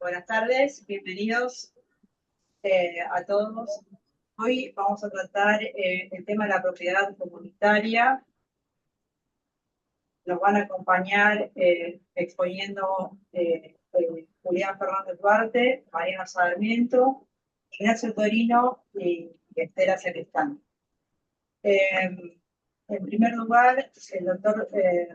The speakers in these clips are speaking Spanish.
Buenas tardes, bienvenidos a todos. Hoy vamos a tratar el tema de la propiedad comunitaria. Nos van a acompañar exponiendo Julián Fernández Duarte, Mariana Sarmiento, Ignacio Torino y Estela Celestán. En primer lugar, el doctor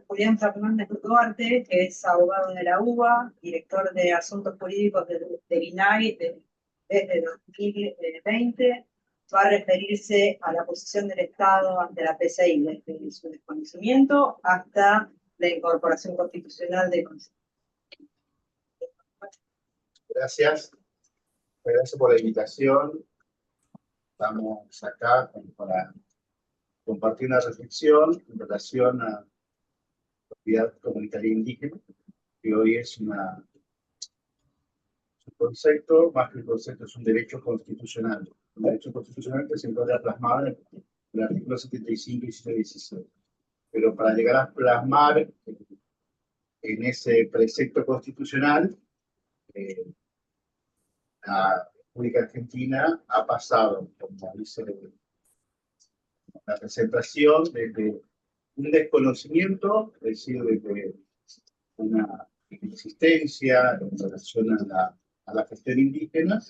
Julián Fernández Duarte, que es abogado de la UBA, director de Asuntos Jurídicos del INAI desde 2020, va a referirse a la posición del Estado ante la PCI, desde su desconocimiento hasta la incorporación constitucional de Gracias. Gracias por la invitación. Estamos acá para compartir una reflexión en relación a la propiedad comunitaria indígena, que hoy es un concepto, más que un concepto, es un derecho constitucional. Un derecho constitucional que se encuentra plasmado en el artículo 75 y 116. Pero para llegar a plasmar en ese precepto constitucional, la República Argentina ha pasado, como dice la presentación, desde un desconocimiento, es decir, desde una inexistencia en relación a la gestión indígena,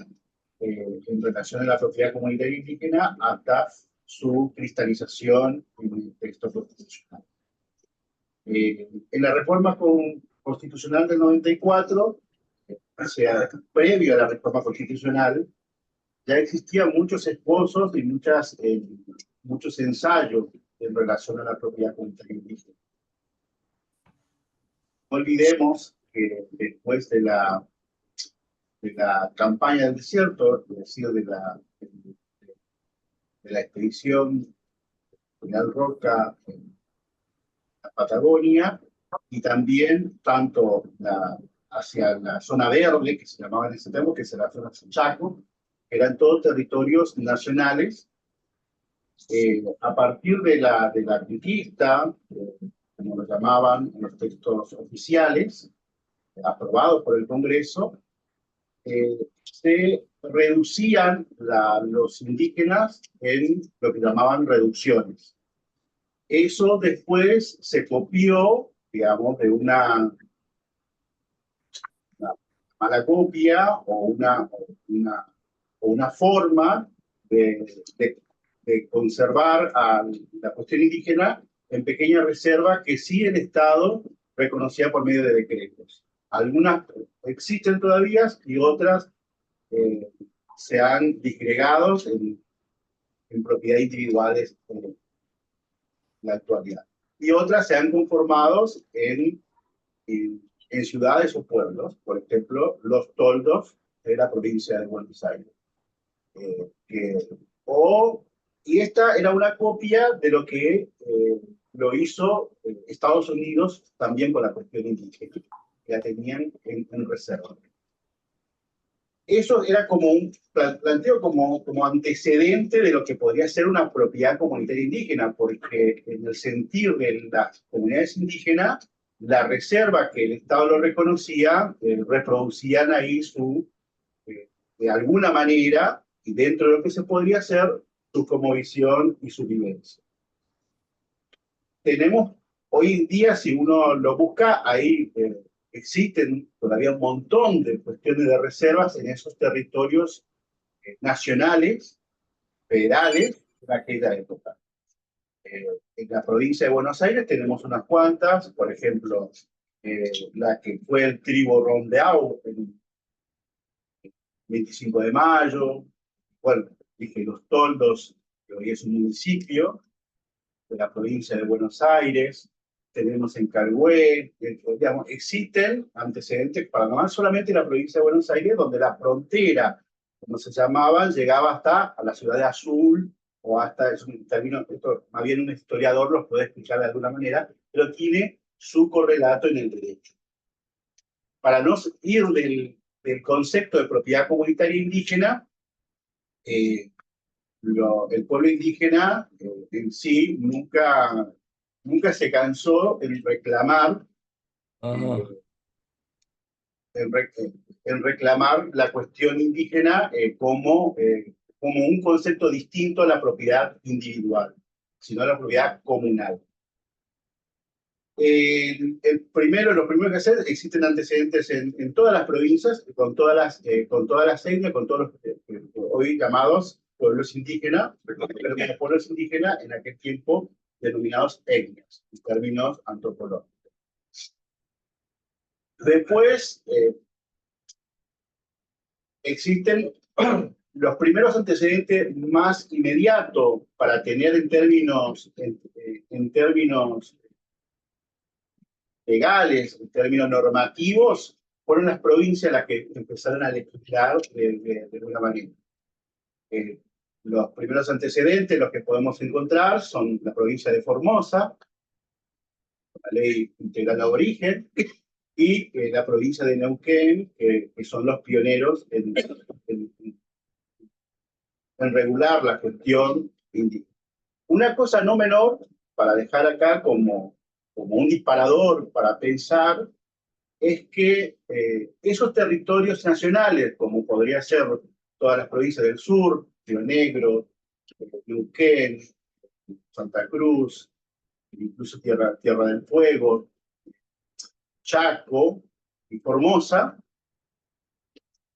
en relación a la propiedad comunitaria indígena, hasta su cristalización en el texto constitucional. En la reforma constitucional del 94, o sea, previo a la reforma constitucional, ya existían muchos esposos y muchos ensayos en relación a la propiedad comunitaria indígena. No olvidemos que después de la campaña del desierto, es decir, de la expedición General Roca en la Patagonia, y también tanto hacia la zona verde, que se llamaba en ese tiempo, que es la zona de Chaco, eran todos territorios nacionales. A partir de la conquista, como lo llamaban en los textos oficiales, aprobados por el Congreso, se reducían los indígenas en lo que llamaban reducciones. Eso después se copió, digamos, de una mala copia o una forma de conservar a la cuestión indígena en pequeñas reservas que sí el Estado reconocía por medio de decretos. Algunas existen todavía y otras se han disgregado en propiedades individuales en la actualidad. Y otras se han conformado en ciudades o pueblos, por ejemplo, los toldos de la provincia de Buenos Aires. Y esta era una copia de lo que lo hizo Estados Unidos también con la cuestión indígena, que la tenían en reserva. Eso era como un planteo como antecedente de lo que podría ser una propiedad comunitaria indígena, porque en el sentido de las comunidades indígenas, la reserva que el Estado lo reconocía, reproducían ahí de alguna manera, y dentro de lo que se podría hacer, su cosmovisión y su vivencia. Tenemos hoy en día, si uno lo busca, ahí existen todavía un montón de cuestiones de reservas en esos territorios nacionales, federales, de aquella época. En la provincia de Buenos Aires tenemos unas cuantas, por ejemplo, la que fue el tribu Rondeau en 25 de mayo, bueno, dije Los Toldos, que hoy es un municipio de la provincia de Buenos Aires, tenemos en Carhué, digamos, existen antecedentes para no solamente la provincia de Buenos Aires, donde la frontera, como se llamaban, llegaba hasta a la ciudad de Azul, o hasta, es un término, esto más bien un historiador los puede explicar de alguna manera, pero tiene su correlato en el derecho. Para no ir del concepto de propiedad comunitaria indígena, el pueblo indígena en sí nunca se cansó en reclamar en reclamar la cuestión indígena como un concepto distinto a la propiedad individual, sino a la propiedad comunal. Lo primero que hacer, existen antecedentes en todas las provincias, con todas las etnias, con todos los hoy llamados pueblos indígenas, pero como pueblos indígenas en aquel tiempo denominados etnias, en términos antropológicos. Después, existen los primeros antecedentes más inmediatos para tener en términos legales, en términos normativos, fueron las provincias las que empezaron a legislar de una manera. Los primeros antecedentes, los que podemos encontrar, son la provincia de Formosa, la ley integral de aborigen, y la provincia de Neuquén, que son los pioneros en regular la cuestión indígena. Una cosa no menor, para dejar acá como un disparador para pensar, es que esos territorios nacionales, como podría ser todas las provincias del sur, Río Negro, Neuquén, Santa Cruz, incluso Tierra del Fuego, Chaco y Formosa,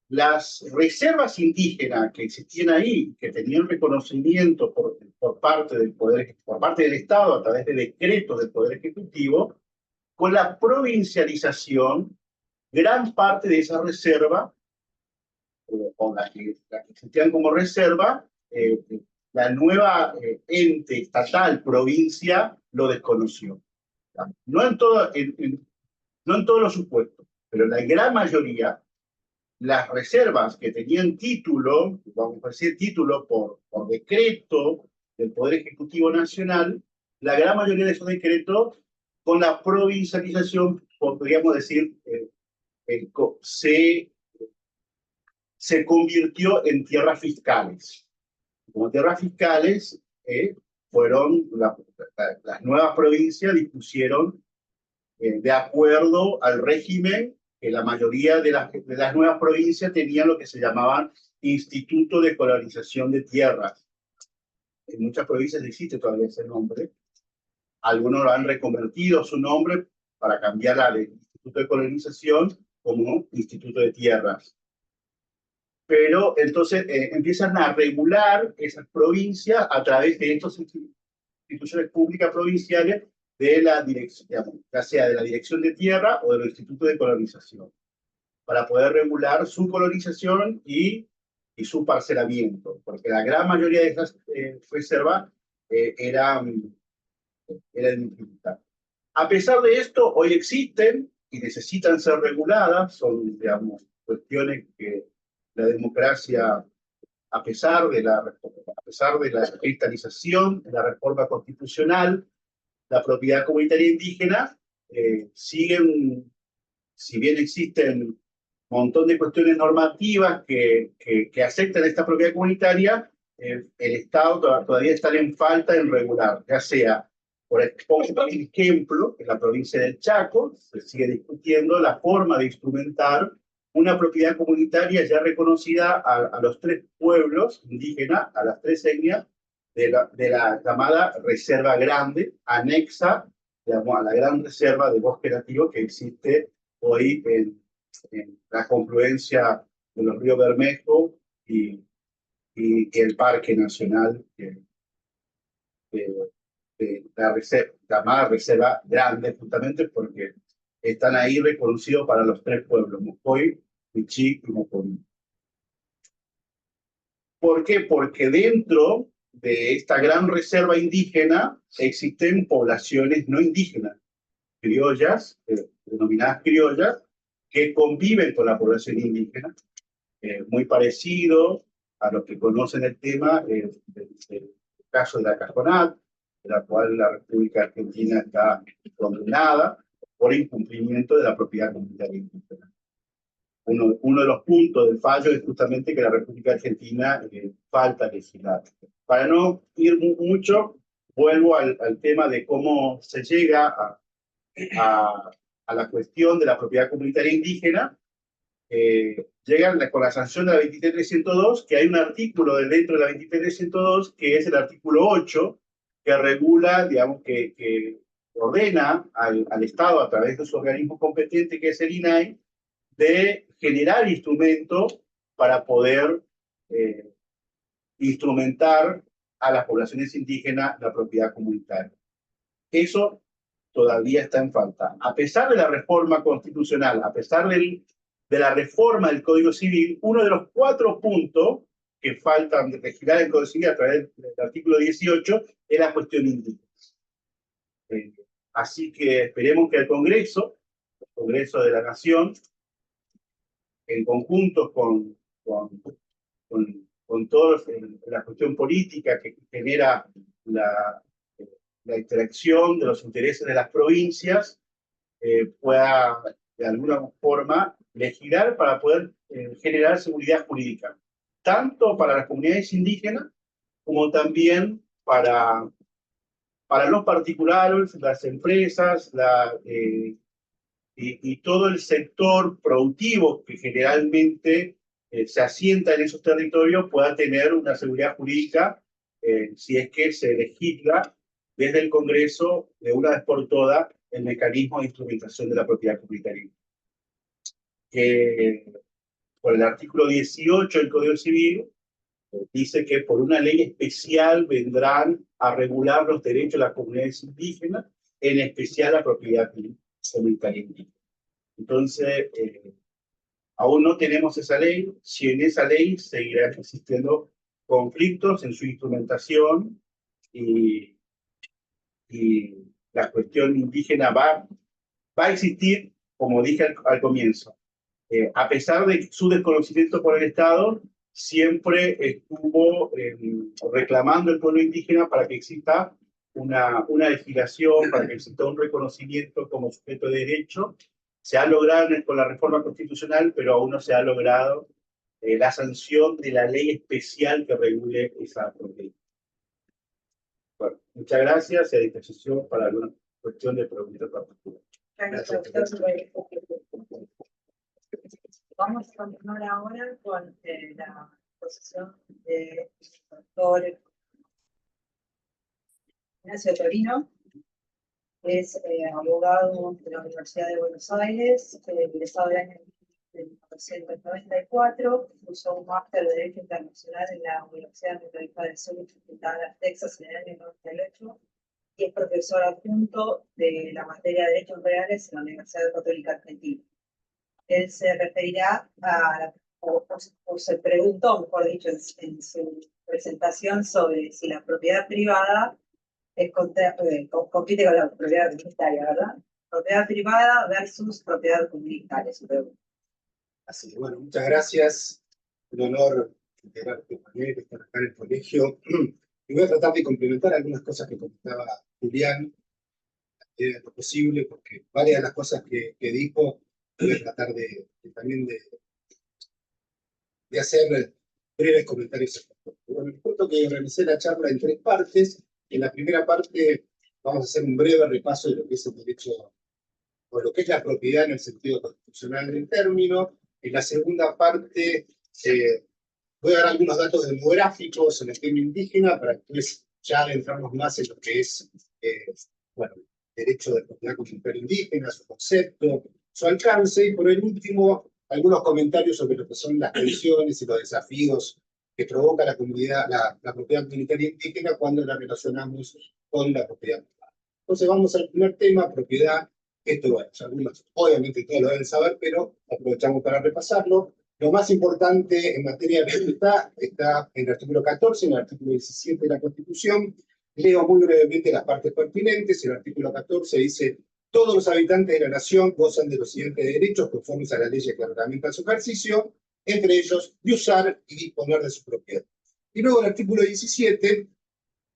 las reservas indígenas que existían ahí, que tenían reconocimiento por parte del Estado a través de decretos del Poder Ejecutivo, con la provincialización, gran parte de esa reserva, o las que existían como reserva, la nueva ente estatal, provincia, lo desconoció. No en todos los supuestos, pero la gran mayoría, las reservas que tenían título, vamos a decir título por decreto del Poder Ejecutivo Nacional, la gran mayoría de esos decretos, con la provincialización, podríamos decir, se convirtió en tierras fiscales. Como tierras fiscales, fueron las nuevas provincias dispusieron de acuerdo al régimen que la mayoría de las nuevas provincias tenían lo que se llamaban Instituto de Colonización de Tierras. En muchas provincias existe todavía ese nombre. Algunos lo han reconvertido su nombre para cambiarla de Instituto de Colonización como Instituto de Tierras. Pero entonces empiezan a regular esas provincias a través de estas instituciones públicas provinciales de la dirección, digamos, ya sea de la Dirección de Tierra o del Instituto de Colonización, para poder regular su colonización y su parcelamiento, porque la gran mayoría de esas reservas eran dificultad. A pesar de esto, hoy existen y necesitan ser reguladas, son, digamos, cuestiones que la democracia, a pesar de la cristalización de la reforma constitucional, la propiedad comunitaria indígena, siguen, si bien existen un montón de cuestiones normativas que aceptan esta propiedad comunitaria, el Estado todavía está en falta en regular, ya sea, por ejemplo, en la provincia del Chaco, se sigue discutiendo la forma de instrumentar una propiedad comunitaria ya reconocida a los 3 pueblos indígenas, a las 3 etnias, de la llamada Reserva Grande, anexa, digamos, a la gran reserva de bosque nativo que existe hoy en la confluencia de los ríos Bermejo y el Parque Nacional de la llamada Reserva Grande, justamente porque están ahí reconocidos para los 3 pueblos, Mocoy, Michi y Moconí. ¿Por qué? Porque dentro de esta gran reserva indígena existen poblaciones no indígenas, criollas, denominadas criollas, que conviven con la población indígena, muy parecido a los que conocen el tema del caso de la Cajonat, de la cual la República Argentina está condenada por incumplimiento de la propiedad comunitaria indígena. Uno de los puntos del fallo es justamente que la República Argentina falta legislar. Para no ir mucho, vuelvo al tema de cómo se llega a la cuestión de la propiedad comunitaria indígena, llegan con la sanción de la 23302, que hay un artículo dentro de la 23302, que es el artículo 8, que regula, digamos, que ordena al Estado, a través de su organismo competente, que es el INAI, de generar instrumentos para poder instrumentar a las poblaciones indígenas la propiedad comunitaria. Eso todavía está en falta. A pesar de la reforma constitucional, a pesar de la reforma del Código Civil, uno de los 4 puntos que faltan de legislar el Código Civil a través del artículo 18 es la cuestión indígena. Así que esperemos que el Congreso de la Nación, en conjunto con toda la cuestión política que genera la interacción de los intereses de las provincias, pueda de alguna forma legislar para poder generar seguridad jurídica, tanto para las comunidades indígenas como también para los particulares, las empresas, y todo el sector productivo que generalmente se asienta en esos territorios pueda tener una seguridad jurídica si es que se legisla desde el Congreso de una vez por todas el mecanismo de instrumentación de la propiedad comunitaria. Por el artículo 18 del Código Civil dice que por una ley especial vendrán a regular los derechos de las comunidades indígenas, en especial la propiedad comunitaria indígena. Entonces, aún no tenemos esa ley. Si en esa ley seguirán existiendo conflictos en su instrumentación y la cuestión indígena va a existir, como dije al comienzo. A pesar de su desconocimiento por el Estado, siempre estuvo reclamando el pueblo indígena para que exista una legislación, para que exista un reconocimiento como sujeto de derecho. Se ha logrado con la reforma constitucional, pero aún no se ha logrado la sanción de la ley especial que regule esa propiedad. Bueno, muchas gracias y a disposición para alguna cuestión de pregunta particular. Vamos a continuar ahora con la exposición del doctor Ignacio Torino, que es abogado de la Universidad de Buenos Aires, egresado del año 1994, cursó un máster de Derecho Internacional en la Universidad Metodista del Sur de Dallas, Texas, en el año 98, y es profesor adjunto de la materia de Derechos Reales en la Universidad Católica Argentina. Él se referirá o se preguntó, mejor dicho, en su presentación sobre si la propiedad privada compite con la propiedad comunitaria, ¿verdad? Propiedad privada versus propiedad comunitaria, su pregunta. Así que bueno, muchas gracias. Un honor integrar este panel, estar acá en el colegio. Y voy a tratar de complementar algunas cosas que comentaba Julián, de lo posible, porque varias de las cosas que dijo, voy a tratar también de hacer breves comentarios. Bueno, les cuento que organicé la charla en 3 partes. En la primera parte vamos a hacer un breve repaso de lo que es el derecho, o lo que es la propiedad en el sentido constitucional del término. En la segunda parte voy a dar algunos datos demográficos en el tema indígena, para que después ya adentramos más en lo que es bueno, derecho de propiedad comunitaria indígena, su concepto, su alcance, y por el último, algunos comentarios sobre lo que son las tensiones y los desafíos que provoca la comunidad, la propiedad comunitaria indígena cuando la relacionamos con la propiedad privada. Entonces vamos al primer tema, propiedad. Esto, bueno, algunos obviamente todos lo deben saber, pero aprovechamos para repasarlo. Lo más importante en materia de libertad está en el artículo 14, en el artículo 17 de la Constitución. Leo muy brevemente las partes pertinentes. El artículo 14 dice: todos los habitantes de la nación gozan de los siguientes derechos conformes a las leyes que reglamentan su ejercicio, entre ellos de usar y disponer de su propiedad. Y luego el artículo 17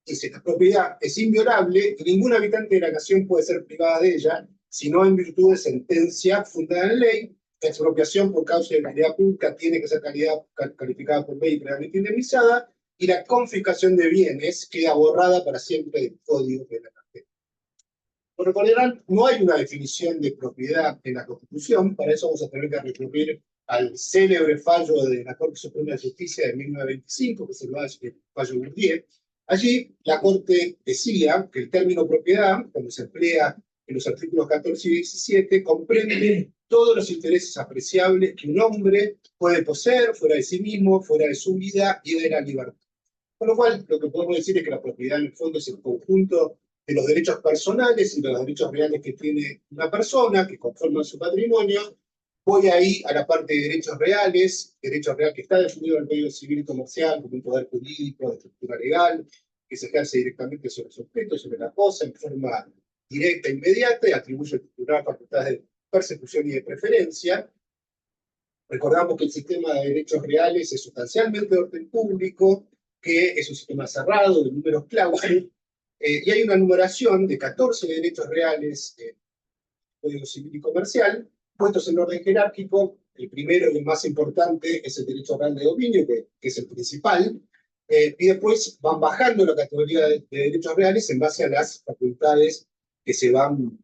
dice: la propiedad es inviolable y ningún habitante de la nación puede ser privada de ella, sino en virtud de sentencia fundada en ley. La expropiación por causa de utilidad pública tiene que ser calificada por ley y previamente indemnizada, y la confiscación de bienes queda borrada para siempre del Código Penal. Por recordarán, no hay una definición de propiedad en la Constitución, para eso vamos a tener que recurrir al célebre fallo de la Corte Suprema de Justicia de 1925, que es el fallo Bourdieu. Allí la Corte decía que el término propiedad, cuando se emplea en los artículos 14 y 17, comprende todos los intereses apreciables que un hombre puede poseer fuera de sí mismo, fuera de su vida y de la libertad. Con lo cual, lo que podemos decir es que la propiedad en el fondo es el conjunto de los derechos personales y de los derechos reales que tiene una persona, que conforman su patrimonio. Voy ahí a la parte de derechos reales, derecho real que está definido en el Código Civil y Comercial como un poder jurídico de estructura legal, que se ejerce directamente sobre el sujeto, sobre la cosa, en forma directa e inmediata, y atribuye al titular facultades de persecución y de preferencia. Recordamos que el sistema de derechos reales es sustancialmente de orden público, que es un sistema cerrado de números clausus, y hay una numeración de 14 derechos reales en el Código Civil y Comercial, puestos en orden jerárquico. El primero y el más importante es el derecho real de dominio, que es el principal, y después van bajando la categoría de derechos reales en base a las facultades que se van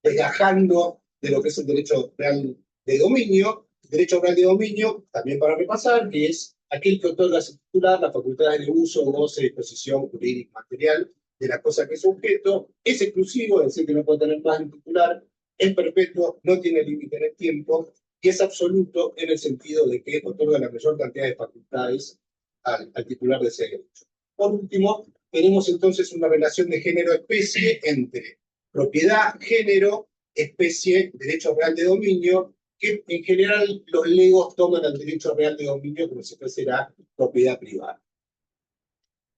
desgajando de lo que es el derecho real de dominio. Derecho real de dominio, también para repasar, que es aquel que otorga a su titular las facultades de uso, goce, disposición jurídica material de la cosa que es objeto, es exclusivo, es decir, que no puede tener más de un titular, es perpetuo, no tiene límite en el tiempo, y es absoluto en el sentido de que otorga la mayor cantidad de facultades al titular de ese derecho. Por último, tenemos entonces una relación de género-especie entre propiedad, género, especie, derecho real de dominio, que en general los legos toman el derecho real de dominio como si fuese la propiedad privada.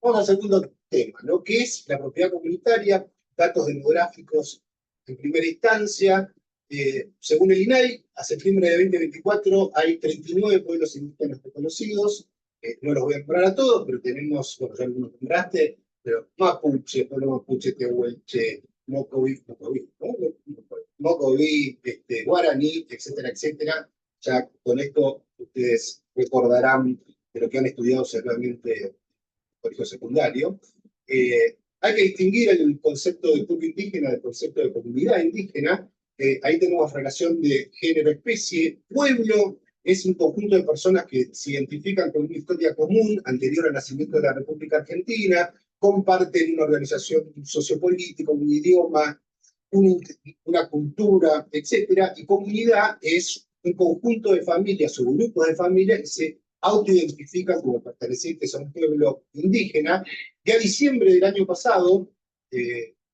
Vamos al segundo tema, ¿no? Que es la propiedad comunitaria, datos demográficos en primera instancia. Según el INAI, a septiembre de 2024 hay 39 pueblos indígenas reconocidos. No los voy a nombrar a todos, pero tenemos, bueno, ya algunos nombraste, pero Mapuche, pueblo Mapuche, Tehuelche, Mocoví, Guaraní, etcétera, etcétera. Ya con esto ustedes recordarán de lo que han estudiado seguramente en el colegio secundario. Hay que distinguir el concepto de pueblo indígena del concepto de comunidad indígena. Ahí tenemos relación de género-especie. Pueblo es un conjunto de personas que se identifican con una historia común anterior al nacimiento de la República Argentina, comparten una organización sociopolítica, un idioma, una cultura, etc. Y comunidad es un conjunto de familias o grupos de familias que se autoidentifican como pertenecientes a un pueblo indígena, que a diciembre del año pasado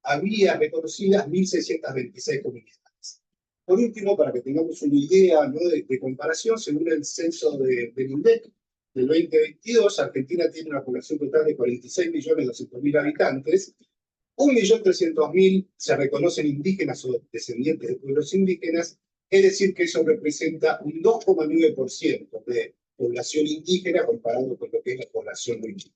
había reconocidas 1.626 comunidades. Por último, para que tengamos una idea, ¿no?, de comparación, según el censo del INDEC del 2022, Argentina tiene una población total de 46.200.000 habitantes. 1.300.000 se reconocen indígenas o descendientes de pueblos indígenas, es decir, que eso representa un 2,9% de población indígena comparado con lo que es la población no indígena.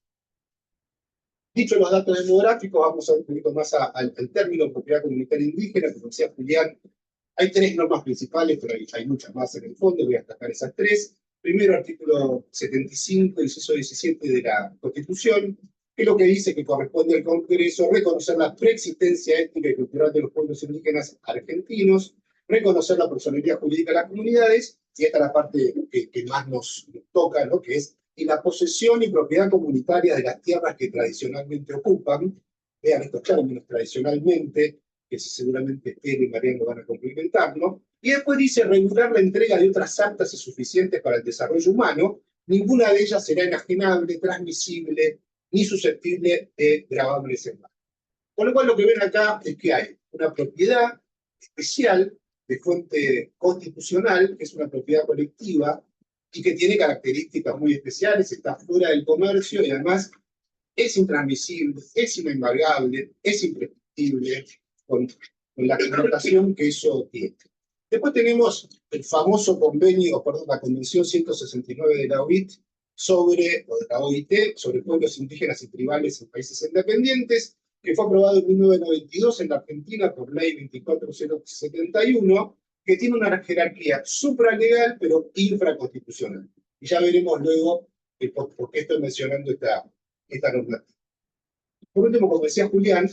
Dicho los datos demográficos, vamos a ver un poquito más al término propiedad comunitaria indígena. Como decía Julián, hay tres normas principales, pero hay muchas más en el fondo, voy a destacar esas tres. Primero, artículo 75, inciso 17 de la Constitución, que es lo que dice que corresponde al Congreso reconocer la preexistencia étnica y cultural de los pueblos indígenas argentinos, reconocer la personalidad jurídica de las comunidades, y esta es la parte que más nos toca, ¿no?, que es y la posesión y propiedad comunitaria de las tierras que tradicionalmente ocupan. Vean estos términos, tradicionalmente, que seguramente Esther y Mariano van a complementar, ¿no? Y después dice regular la entrega de otras aptas y suficientes para el desarrollo humano. Ninguna de ellas será enajenable, transmisible, ni susceptible de gravables en mano. Con lo cual lo que ven acá es que hay una propiedad especial de fuente constitucional, que es una propiedad colectiva, y que tiene características muy especiales, está fuera del comercio y además es intransmisible, es inembargable, es imprescriptible, con la connotación que eso tiene. Después tenemos el famoso convenio, perdón, la Convención 169 de la OIT sobre pueblos indígenas y tribales en países independientes, que fue aprobado en 1992 en la Argentina por ley 24071, que tiene una jerarquía supralegal, pero infraconstitucional. Y ya veremos luego por qué estoy mencionando esta normativa. Por último, como decía Julián,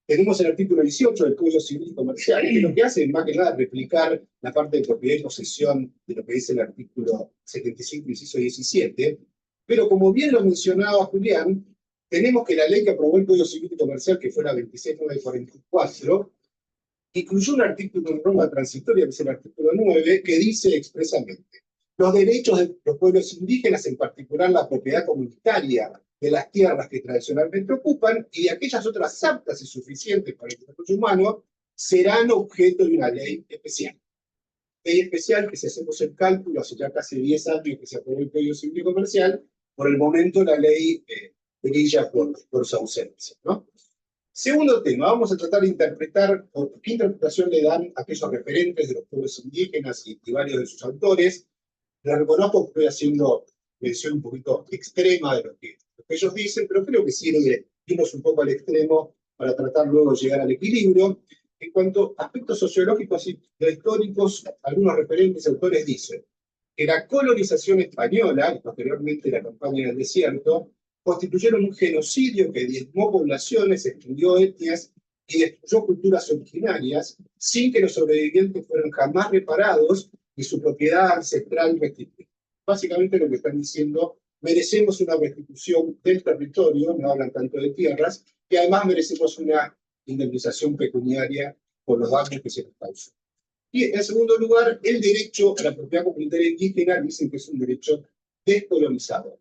Tenemos el artículo 18 del Código Civil y Comercial, que lo que hace es más que nada replicar la parte de propiedad y posesión de lo que dice el artículo 75, inciso 17, pero como bien lo mencionaba Julián, tenemos que la ley que aprobó el Código Civil y Comercial, que fue la 26944, incluyó un artículo en norma transitoria, que es el artículo 9, que dice expresamente: los derechos de los pueblos indígenas, en particular la propiedad comunitaria de las tierras que tradicionalmente ocupan y de aquellas otras aptas y suficientes para el desarrollo humano, serán objeto de una ley especial. Ley especial que, si hacemos el cálculo, hace ya casi 10 años que se aprobó el Código Civil y Comercial, por el momento la ley brilla por su ausencia, ¿no? Segundo tema, vamos a tratar de interpretar qué interpretación le dan a aquellos referentes de los pueblos indígenas y varios de sus autores. Les reconozco que estoy haciendo mención un poquito extrema de lo que ellos dicen, pero creo que sirve irnos un poco al extremo para tratar luego de llegar al equilibrio. En cuanto a aspectos sociológicos y históricos, algunos referentes y autores dicen que la colonización española, y posteriormente la campaña del desierto, constituyeron un genocidio que diezmó poblaciones, extinguió etnias y destruyó culturas originarias, sin que los sobrevivientes fueran jamás reparados y su propiedad ancestral restituida. Básicamente lo que están diciendo: merecemos una restitución del territorio, no hablan tanto de tierras, y además merecemos una indemnización pecuniaria por los daños que se nos causó. Y en segundo lugar, el derecho a la propiedad comunitaria indígena dicen que es un derecho descolonizador.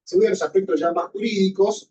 Según los aspectos ya más jurídicos,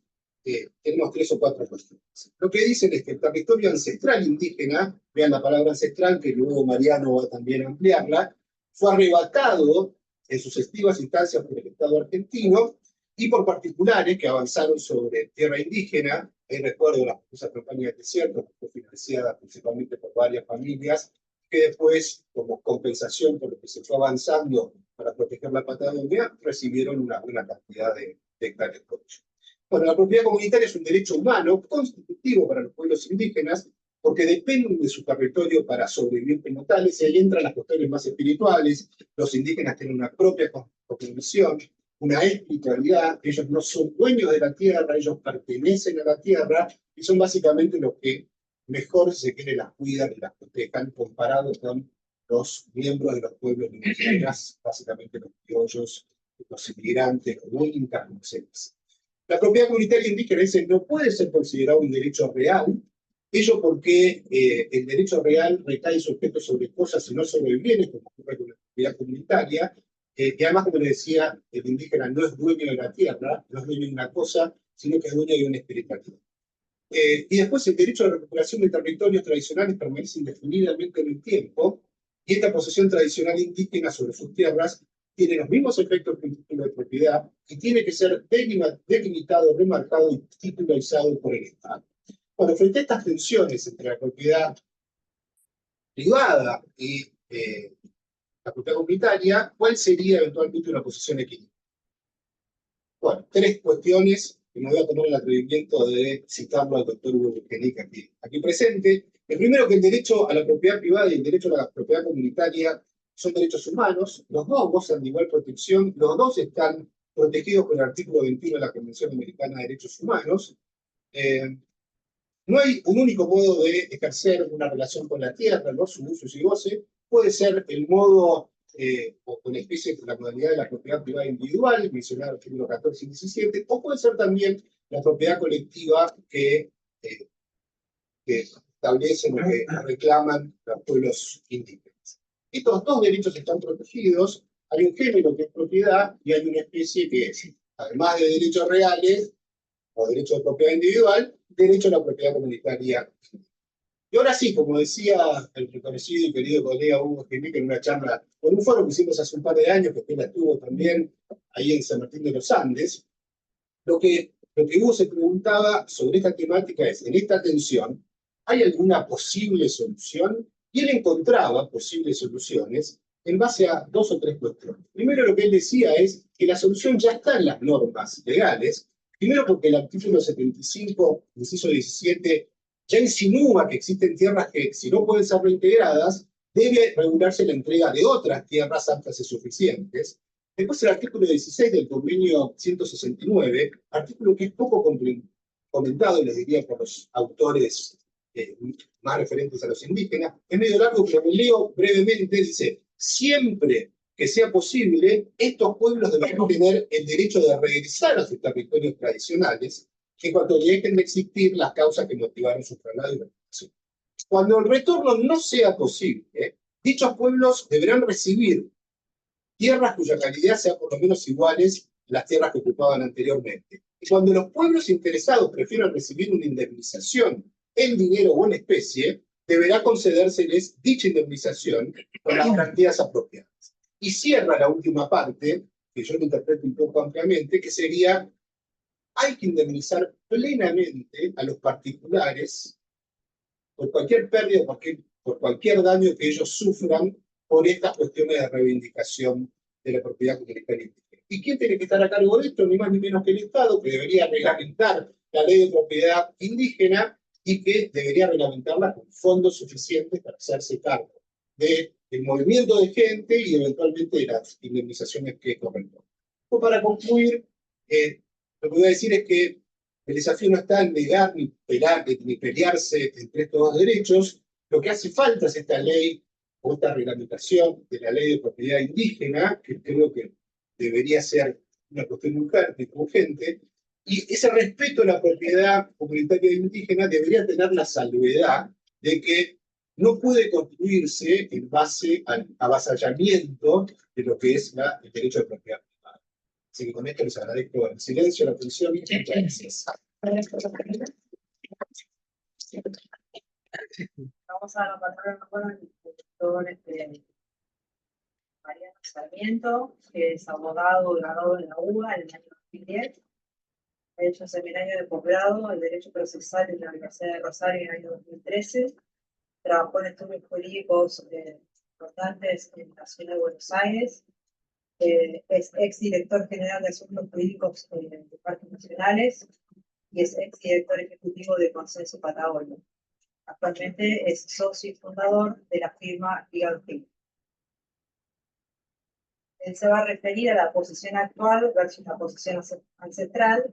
tenemos 3 o 4 cuestiones. Lo que dicen es que el territorio ancestral indígena, vean la palabra ancestral, que luego Mariano va también a ampliarla, fue arrebatado en sucesivas instancias por el Estado argentino y por particulares que avanzaron sobre tierra indígena. Ahí recuerdo la famosa campaña del desierto, que fue financiada principalmente por varias familias, que después, como compensación por lo que se fue avanzando para proteger la Patagonia, recibieron una buena cantidad de hectáreas por ello. Bueno, la propiedad comunitaria es un derecho humano constitutivo para los pueblos indígenas, porque dependen de su territorio para sobrevivir como tales, y ahí entran las cuestiones más espirituales. Los indígenas tienen una propia cosmovisión, una espiritualidad. Ellos no son dueños de la tierra, ellos pertenecen a la tierra, y son básicamente los que mejor, si se quiere, las cuidan y las protejan, comparado con los miembros de los pueblos indígenas, básicamente los criollos, los inmigrantes, los incas, como se dice. La propiedad comunitaria indígena dice no puede ser considerado un derecho real, ello porque el derecho real recae sujeto sobre cosas y no sobre bienes, como ocurre con la propiedad comunitaria, y además, como le decía, el indígena no es dueño de la tierra, no es dueño de una cosa, sino que es dueño de una espiritualidad. Y después el derecho de recuperación de territorios tradicionales permanece indefinidamente en el tiempo, y esta posesión tradicional indígena sobre sus tierras tiene los mismos efectos que el título de propiedad y tiene que ser delimitado, remarcado y titularizado por el Estado. Bueno, frente a estas tensiones entre la propiedad privada y la propiedad comunitaria, ¿cuál sería eventualmente una posición equilibrada? Bueno, 3 cuestiones que me voy a tomar el atrevimiento de citarlo al doctor Hugo Burgenic aquí presente. El primero, que el derecho a la propiedad privada y el derecho a la propiedad comunitaria son derechos humanos, los dos gozan de igual protección, los dos están protegidos por el artículo 21 de la Convención Americana de Derechos Humanos. No hay un único modo de ejercer una relación con la tierra, ¿no? Su uso y goce. Puede ser el modo o con especie de la modalidad de la propiedad privada individual, mencionado en el artículo 14 y 17, o puede ser también la propiedad colectiva que establecen o que reclaman los pueblos indígenas. Estos dos derechos están protegidos. Hay un género que es propiedad y hay una especie que es, además de derechos reales o derechos de propiedad individual, derecho a la propiedad comunitaria. Y ahora sí, como decía el reconocido y querido colega Hugo Burgenic en una charla, en un foro que hicimos hace un par de años, que usted la tuvo también ahí en San Martín de los Andes, lo que Hugo se preguntaba sobre esta temática es: en esta tensión, ¿hay alguna posible solución? Y él encontraba posibles soluciones en base a 2 o 3 cuestiones. Primero, lo que él decía es que la solución ya está en las normas legales. Primero, porque el artículo 75, inciso 17, ya insinúa que existen tierras que, si no pueden ser reintegradas, debe regularse la entrega de otras tierras aptas y suficientes. Después, el artículo 16 del convenio 169, artículo que es poco comentado, les diría por los autores más referentes a los indígenas, es medio largo, pero me leo brevemente, dice, siempre que sea posible, estos pueblos deberán tener el derecho de regresar a sus territorios tradicionales, en cuanto dejen de existir las causas que motivaron su traslado y relocación. Cuando el retorno no sea posible, dichos pueblos deberán recibir tierras cuya calidad sea por lo menos iguales a las tierras que ocupaban anteriormente. Y cuando los pueblos interesados prefieran recibir una indemnización en dinero o en especie, deberá concedérseles dicha indemnización con las garantías apropiadas. Y cierra la última parte, que yo lo interpreto un poco ampliamente, que sería, hay que indemnizar plenamente a los particulares por cualquier pérdida, por cualquier daño que ellos sufran por estas cuestiones de reivindicación de la propiedad comunitaria indígena. ¿Y quién tiene que estar a cargo de esto? Ni más ni menos que el Estado, que debería reglamentar la ley de propiedad indígena y que debería reglamentarla con fondos suficientes para hacerse cargo del movimiento de gente y eventualmente de las indemnizaciones que corresponden. Pues para concluir, lo que voy a decir es que el desafío no está en negar ni pelearse entre estos dos derechos. Lo que hace falta es esta ley o esta reglamentación de la ley de propiedad indígena, que creo que debería ser una cuestión urgente, y ese respeto a la propiedad comunitaria indígena debería tener la salvedad de que no puede construirse en base al avasallamiento de lo que es el derecho de propiedad privada. Así que con esto les agradezco el silencio, la atención y muchas gracias. Vamos a dar la palabra al doctor Mariano Sarmiento, que es abogado graduado en la UBA en el año 2010. Ha hecho seminario de posgrado en Derecho Procesal en la Universidad de Rosario en el año 2013. Trabajó en estudios jurídicos importantes en la ciudad de Buenos Aires. Es exdirector general de Asuntos Jurídicos de Parques Nacionales y es exdirector ejecutivo de Consenso Patagonia. Actualmente es socio y fundador de la firma Legal Team. Él se va a referir a la posición actual versus la posición ancestral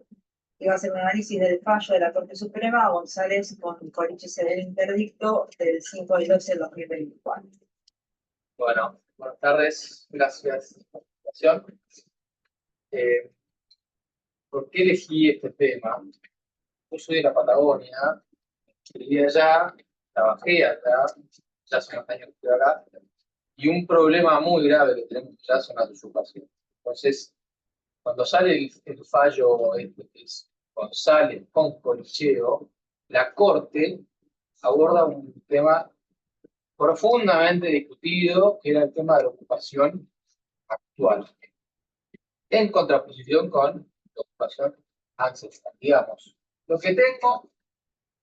y va a hacer un análisis del fallo de la Corte Suprema a González con Coriches en el interdicto del 5 del 12 del 2024. Bueno, buenas tardes, gracias por la invitación. ¿Por qué elegí este tema? Yo soy de la Patagonia, viví allá, trabajé allá, ya hace unos años que estoy acá, y un problema muy grave que tenemos allá son las usurpaciones. Entonces, cuando sale el fallo González con Colicheo, la Corte aborda un tema profundamente discutido, que era el tema de la ocupación actual, en contraposición con la ocupación ancestral, digamos. Lo que tengo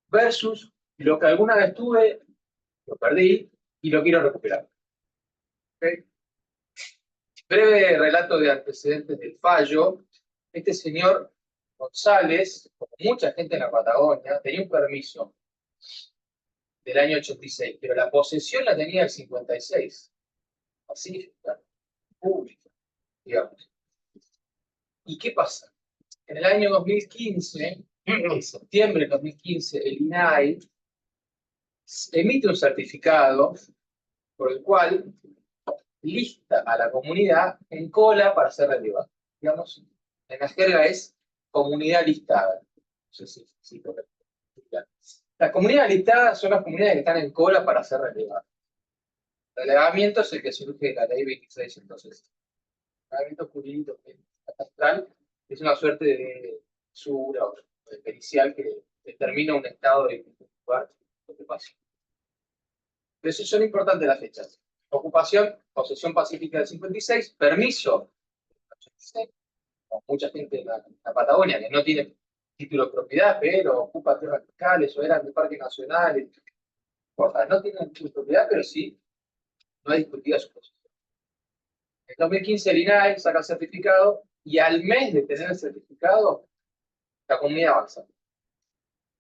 versus lo que alguna vez tuve, lo perdí y lo quiero recuperar. ¿Okay? Breve relato de antecedentes del fallo. Este señor González, como mucha gente en la Patagonia, tenía un permiso del año 86, pero la posesión la tenía el 56. Pacífica, pública, digamos. ¿Y qué pasa? En el año 2015, en septiembre de 2015, el INAI emite un certificado por el cual lista a la comunidad en cola para ser relevada. Digamos, en la jerga es comunidad listada. No sé si correcto. Las comunidades listadas son las comunidades que están en cola para ser relevadas. El relevamiento es el que surge de la ley 2660. El relevamiento jurídico catastral es una suerte de sura o de pericial que determina un estado de ocupación. Entonces son importantes las fechas. Ocupación, posesión pacífica del 56, permiso del 86, como mucha gente en la Patagonia que no tiene título de propiedad, pero ocupa tierras fiscales o eran de parques nacionales. O sea, no tienen título de propiedad, pero sí no hay discutida su posesión. En 2015 el INAI saca el certificado y al mes de tener el certificado, la comunidad avanza.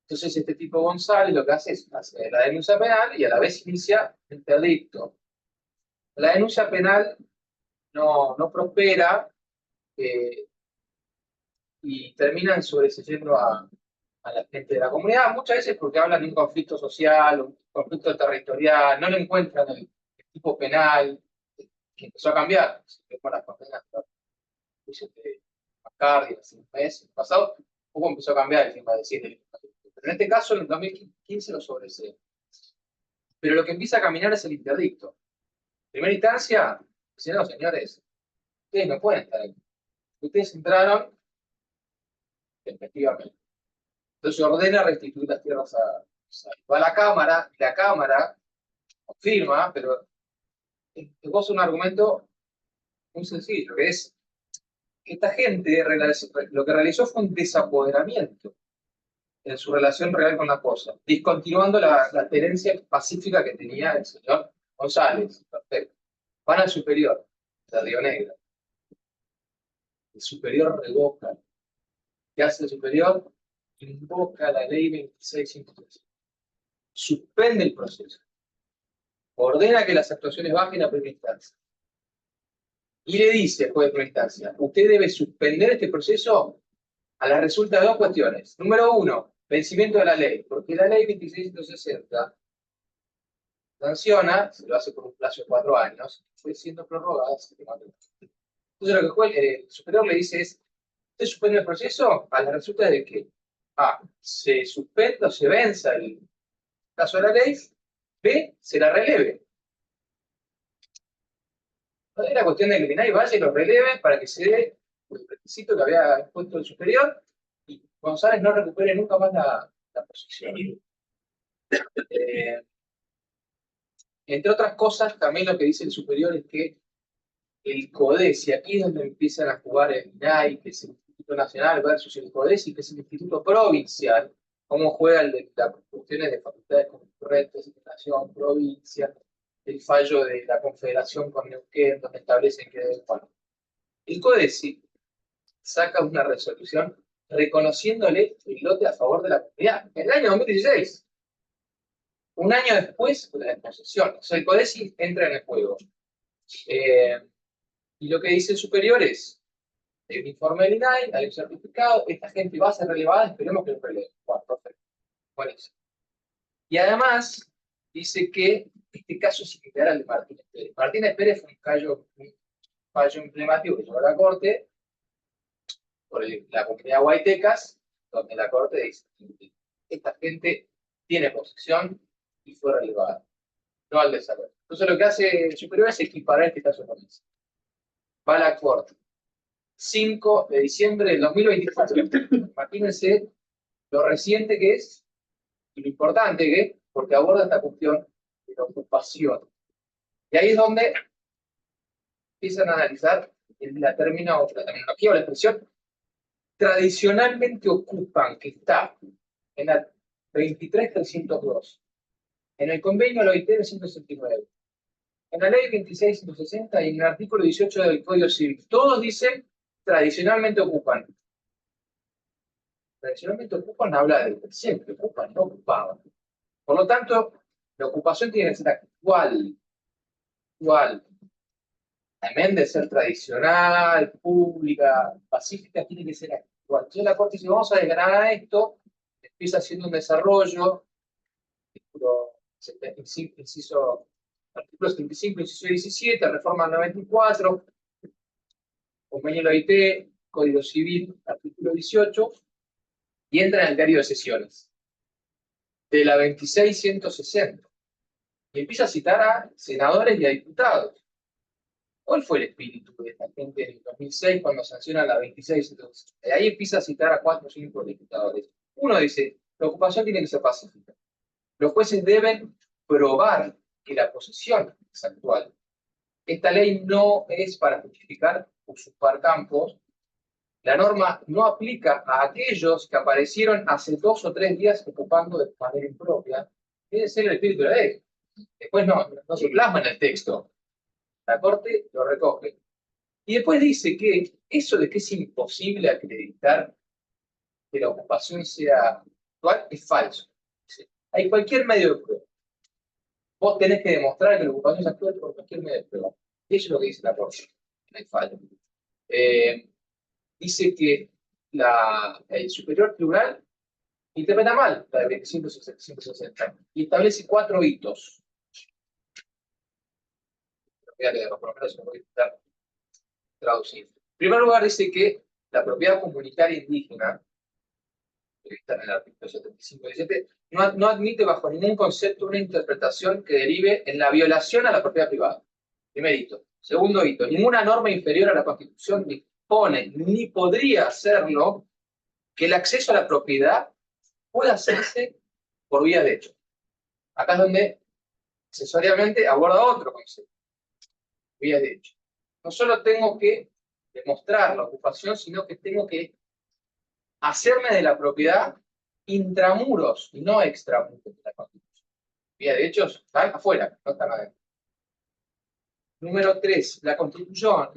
Entonces este tipo González lo que hace es hacer la denuncia penal y a la vez inicia el interdicto. La denuncia penal no prospera y terminan sobreseyendo a a la gente de la comunidad, muchas veces porque hablan de un conflicto social, un conflicto territorial, no le encuentran el tipo penal, que empezó a cambiar, con las condenas, juicios de McCarthy, hace un mes pasado, un poco empezó a cambiar el tema de decir pero en este caso, en el 2015 lo sobresee. Pero lo que empieza a caminar es el interdicto. En primera instancia, dicen, no, señores, ustedes no pueden estar aquí. Ustedes entraron efectivamente. Entonces ordena restituir las tierras a va a la Cámara confirma, pero goza un argumento muy sencillo, que es que esta gente lo que realizó fue un desapoderamiento en su relación real con la cosa, discontinuando la tenencia pacífica que tenía el señor González. Perfecto. Van al superior, de Río Negro. El superior revoca. ¿Qué hace el superior? Invoca la ley 2653. Suspende el proceso. Ordena que las actuaciones bajen a primera instancia. Y le dice al juez de primera instancia, usted debe suspender este proceso a la resulta de dos cuestiones. Número uno, vencimiento de la ley, porque la ley 2660 sanciona, se lo hace por un plazo de 4 años, fue siendo prorrogada hace 4 años. Entonces lo que el superior le dice es, usted suspende el proceso a la resulta de que A, se suspenda o se venza el caso de la ley, B, se la releve. Era cuestión de que nadie vaya y lo releve para que se dé el requisito que había puesto el superior y González no recupere nunca más la posición. Entre otras cosas, también lo que dice el superior es que el CODES, y aquí es donde empiezan a jugar el INAI, que es el Instituto Nacional, versus el CODES, que es el Instituto Provincial, cómo juega las cuestiones de facultades concurrentes, nación, provincia, el fallo de la Confederación con Neuquén, donde establecen que bueno, el CODESI saca una resolución reconociéndole el lote a favor de la comunidad en el año 2016. Un año después de la exposición. O sea, el CODESI entra en el juego. Y lo que dice el superior es, hay un informe del INAI, hay un certificado, esta gente va a ser relevada, esperemos que lo releve. Bueno, perfecto. Buenísimo. Y además, dice que este caso es similar al de Martínez Pérez. Martínez Pérez fue un fallo emblemático que llevó a la Corte por la comunidad Guaytecas, donde la Corte dice, esta gente tiene posesión y fue relevada, no al desarrollo. Entonces lo que hace el superior es equiparar este caso con eso. Va a la Corte. 5 de diciembre del 2024. Imagínense lo reciente que es y lo importante que es, porque aborda esta cuestión de la ocupación. Y ahí es donde empiezan a analizar la terminología o la expresión tradicionalmente ocupan, que está en la 23.302, en el convenio de la OIT de 169, en la ley 26.160 y en el artículo 18 del Código Civil. Todos dicen tradicionalmente ocupan. Tradicionalmente ocupan habla de siempre ocupan, no ocupaban. Por lo tanto, la ocupación tiene que ser actual. También de ser tradicional, pública, pacífica, tiene que ser actual. Entonces la Corte dice, vamos a desgranar esto, empieza haciendo un desarrollo, artículo 75, inciso 17, reforma 94, convenio de la OIT, Código Civil, artículo 18, y entra en el diario de sesiones, de la 26.160, y empieza a citar a senadores y a diputados. ¿Cuál fue el espíritu de esta gente en el 2006 cuando sancionan la 26.160? De ahí empieza a citar a 4 o 5 diputadores. Uno dice, la ocupación tiene que ser pacífica. Los jueces deben probar que la posesión es actual. Esta ley no es para justificar usurpar campos. La norma no aplica a aquellos que aparecieron hace 2 o 3 días ocupando de manera impropia. Debe ser el espíritu de la ley. Después no se plasma en el texto. La Corte lo recoge. Y después dice que eso de que es imposible acreditar que la ocupación sea actual es falso. Hay cualquier medio de prueba. Vos tenés que demostrar que la ocupación es actual por cualquier medio de prueba. Eso es lo que dice la Corte. No hay fallo. Dice que el superior tribunal interpreta mal la de 2560 y establece 4 hitos. Voy a leerlo, por lo menos lo voy a intentar traducir. En primer lugar, dice que la propiedad comunitaria indígena, que está en el artículo 75-17, no admite bajo ningún concepto una interpretación que derive en la violación a la propiedad privada. Primer hito. Segundo hito, ninguna norma inferior a la Constitución dispone, ni podría hacerlo, que el acceso a la propiedad pueda hacerse por vía de hecho. Acá es donde accesoriamente aborda otro concepto, vía de hecho. No solo tengo que demostrar la ocupación, sino que tengo que hacerme de la propiedad intramuros y no extramuros de la Constitución. Vía de hecho están afuera, no están adentro. Número 3, la Constitución,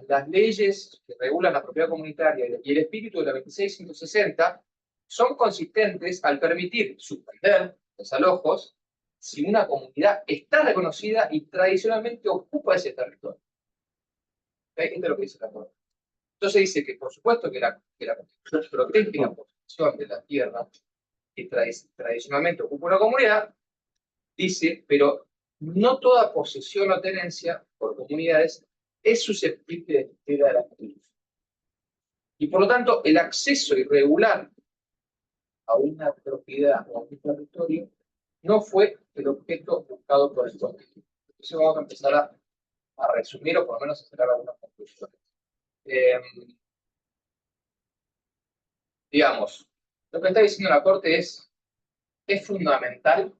las leyes que regulan la propiedad comunitaria y el espíritu de la 2660 son consistentes al permitir suspender desalojos si una comunidad está reconocida y tradicionalmente ocupa ese territorio. ¿Okay? Esto es lo que dice la Corte. Entonces dice que, por supuesto, que la Constitución protege la posesión de la tierra que tradicionalmente ocupa una comunidad, dice, pero no toda posesión o tenencia por comunidades es susceptible de la Constitución. Y por lo tanto, el acceso irregular a una propiedad o a un territorio no fue el objeto buscado por el Código. Entonces vamos a empezar a resumir o por lo menos a sacar algunas conclusiones. Digamos, lo que está diciendo la Corte es fundamental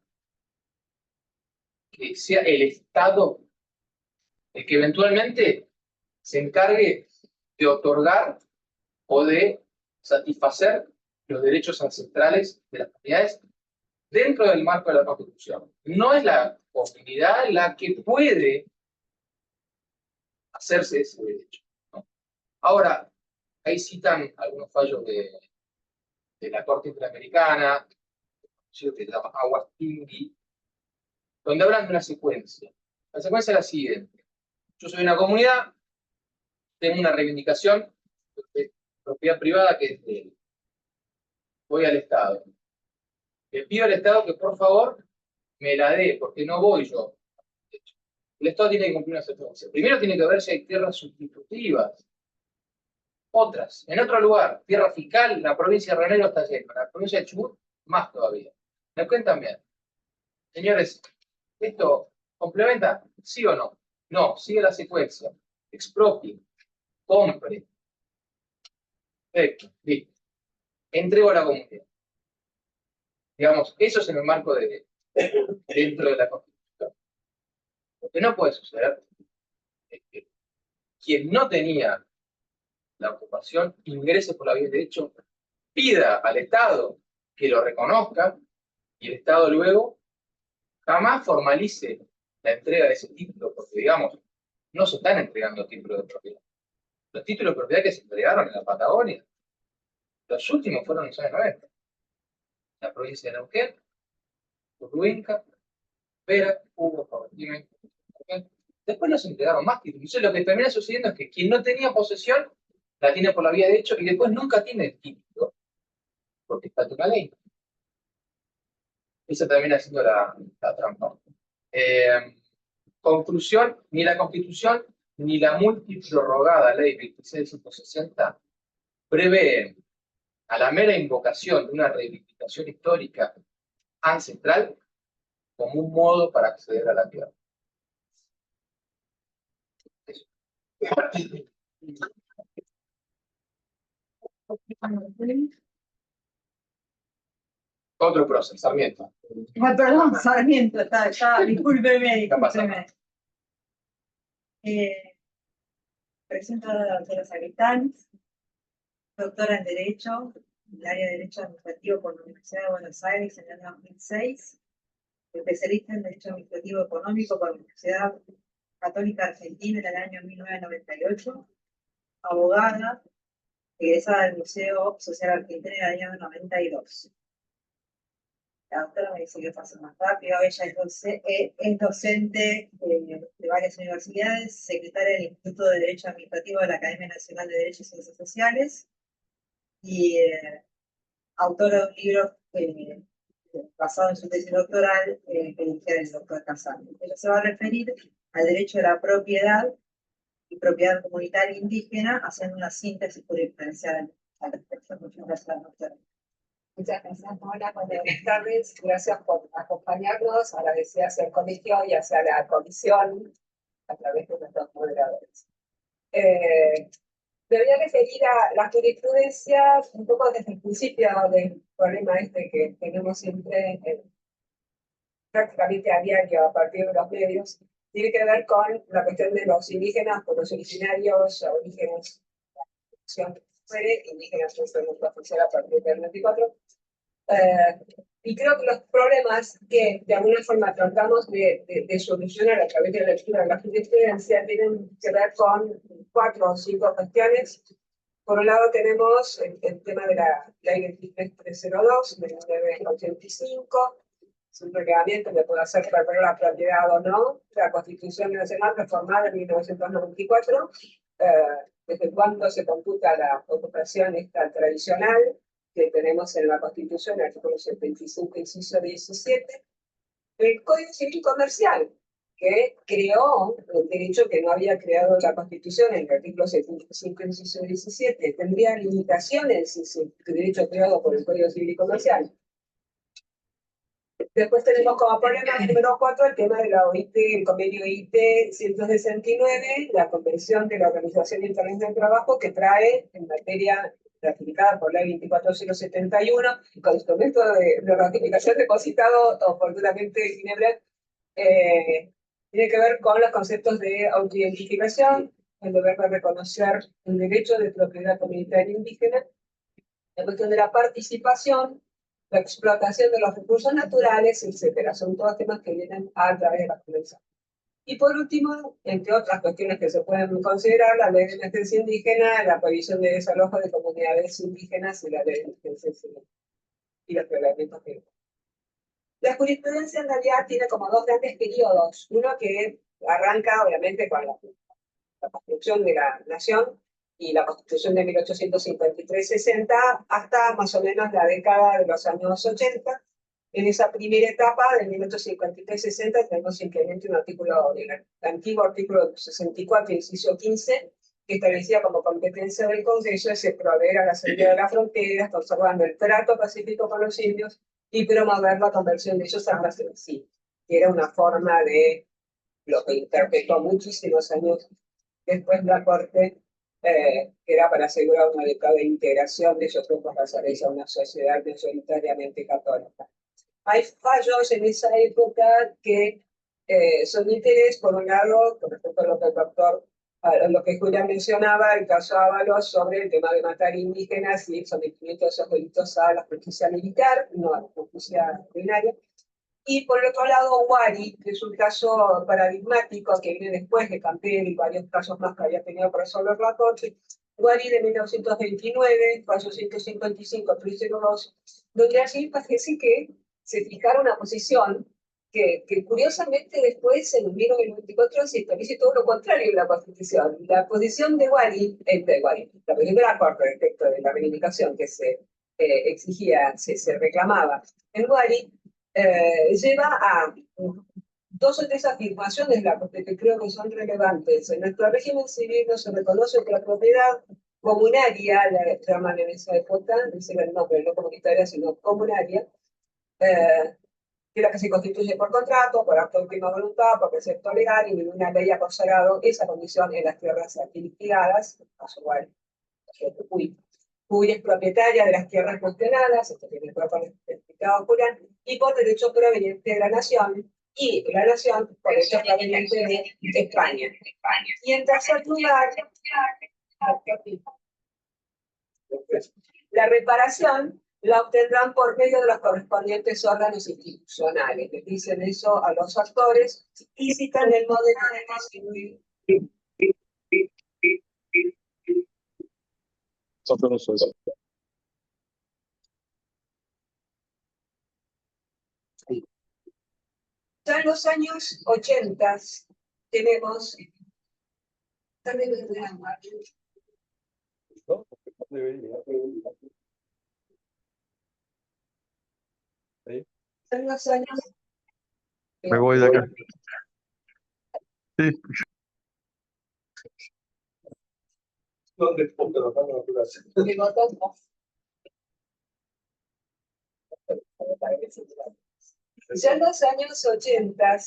que sea el Estado el que eventualmente se encargue de otorgar o de satisfacer los derechos ancestrales de las comunidades dentro del marco de la Constitución. No es la comunidad la que puede hacerse ese derecho, ¿no? Ahora, ahí citan algunos fallos de la Corte Interamericana, que se llama Aguastingui, donde hablan de una secuencia. La secuencia es la siguiente. Yo soy una comunidad, tengo una reivindicación de propiedad privada que es de él. Voy al Estado. Le pido al Estado que por favor me la dé, porque no voy yo. El Estado tiene que cumplir una secuencia. Primero tiene que ver si hay tierras sustitutivas. Otras. En otro lugar, tierra fiscal, la provincia de Río Negro está llena. La provincia de Chubut, más todavía. Neuquén también. Señores, ¿esto complementa? ¿Sí o no? No, sigue la secuencia. Expropie, compre. Perfecto, listo. Entrego a la comunidad. Digamos, eso es en el marco dentro de la Constitución. Lo que no puede suceder es que quien no tenía la ocupación ingrese por la vía de derecho, pida al Estado que lo reconozca y el Estado luego jamás formalice la entrega de ese título, porque digamos, no se están entregando títulos de propiedad. Los títulos de propiedad que se entregaron en la Patagonia, los últimos fueron en los años 90. La provincia de Neuquén, Urruinca, Vera, Hugo, Fortime. Después no se entregaron más títulos. Entonces lo que termina sucediendo es que quien no tenía posesión la tiene por la vía de hecho y después nunca tiene el título, porque está en una ley. Esa termina siendo la trampa. Conclusión, ni la Constitución ni la multiprorrogada Ley 2660 prevén a la mera invocación de una reivindicación histórica ancestral como un modo para acceder a la tierra. Eso. Otro proceso, Sarmiento. Perdón, Sarmiento, discúlpeme, No pasa discúlpeme. Presento a la doctora Sacristán, doctora en Derecho, en el área de Derecho Administrativo por la Universidad de Buenos Aires en el año 2006, especialista en Derecho Administrativo Económico por la Universidad Católica Argentina en el año 1998, abogada, egresada del Museo Social Argentino en el año 92. La doctora me dice que pasa más rápido. Ella es docente de varias universidades, secretaria del Instituto de Derecho Administrativo de la Academia Nacional de Derecho y Ciencias Sociales y autora de un libro basado en su tesis doctoral que dirige el doctor Casale. Ella se va a referir al derecho de la propiedad y propiedad comunitaria indígena, haciendo una síntesis jurisprudencial al respecto. Muchas gracias, doctora. Muchas gracias, Mona. Buenas tardes. Gracias por acompañarnos. Agradecidas al colegio y hacia la comisión a través de nuestros moderadores. Me voy a referir a la jurisprudencia un poco desde el principio del problema que tenemos siempre prácticamente a diario a partir de los medios. Tiene que ver con la cuestión de los indígenas, con los originarios, orígenes, indígenas, oficial a partir del 94. Y creo que los problemas que de alguna forma tratamos de solucionar a través de la lectura de la jurisprudencia tienen que ver con 4 o 5 cuestiones. Por un lado tenemos el tema de la ley 2302 de 1985, es un reglamento que puede hacer perder la propiedad o no, la Constitución Nacional reformada en 1994, desde cuándo se computa la ocupación esta tradicional, que tenemos en la Constitución, artículo 75, inciso 17, el Código Civil Comercial, que creó el derecho que no había creado la Constitución, en el artículo 75, inciso 17, tendría limitaciones ese derecho creado por el Código Civil Comercial. Después tenemos como problema número 4 el tema de la OIT, el convenio OIT 169, la Convención de la Organización Internacional del Trabajo, que trae en materia ratificada por la ley 24071, con instrumento de ratificación depositado oportunamente en Ginebra, tiene que ver con los conceptos de autoidentificación, el deber de reconocer el derecho de propiedad comunitaria indígena, la cuestión de la participación, la explotación de los recursos naturales, etc. Son todos temas que vienen a través de la Convención. Y por último, entre otras cuestiones que se pueden considerar, la ley de emergencia indígena, la prohibición de desalojo de comunidades indígenas y la ley de emergencia civil y los reglamentos que... La jurisprudencia en realidad tiene como 2 grandes periodos. Uno que arranca, obviamente, con la construcción de la nación y la Constitución de 1853-60 hasta más o menos la década de los años 80. En esa primera etapa, de 1853-60, tenemos simplemente un artículo, el antiguo artículo 64, inciso 15, que establecía como competencia del Congreso ese proveer a la seguridad de las fronteras, conservando el trato pacífico con los indios y promover la conversión de ellos a nación, sí, que era una forma de lo que interpretó muchísimos años después la Corte, que era para asegurar una adecuada integración de esos grupos raciales a una sociedad mayoritariamente católica. Hay fallos en esa época que son de interés, por un lado, con respecto a lo que el doctor, lo que Julia mencionaba, el caso Ábalos sobre el tema de matar indígenas y el sometimiento de esos delitos a la justicia militar, no a la justicia ordinaria. Y por el otro lado, Wari, que es un caso paradigmático que viene después de Campbell y varios casos más que había tenido para resolver la Corte. Wari de 1929, fallo 155, 302, donde allí parece que se fijara una posición que curiosamente después, en 1994, se establece todo lo contrario en la Constitución. La posición de Wari, la posición de la Corte respecto de la reivindicación que se exigía, se reclamaba en Wari, lleva a 2 o 3 afirmaciones de la Corte que creo que son relevantes. En nuestro régimen civil no se reconoce que la propiedad comunaria, la llaman en esa época, dice el nombre, no comunitaria, sino comunaria, que es la que se constituye por contrato, por acto de última voluntad, por precepto legal, y ninguna ley ha consagrado esa condición en las tierras adquiridas, caso igual, Cuya es propietaria de las tierras cuestionadas, esto tiene el explicado Julián, y por derecho proveniente de la nación, y la nación por derecho proveniente de España. Y en tercer lugar, la reparación la obtendrán por medio de los correspondientes órganos institucionales. Les dicen eso a los actores y citan el modelo de Ya en los años 80 tenemos En los años. Me voy de acá. Sí, ¿Dónde pongo los manos a clase? Que votamos. Ya en los años 80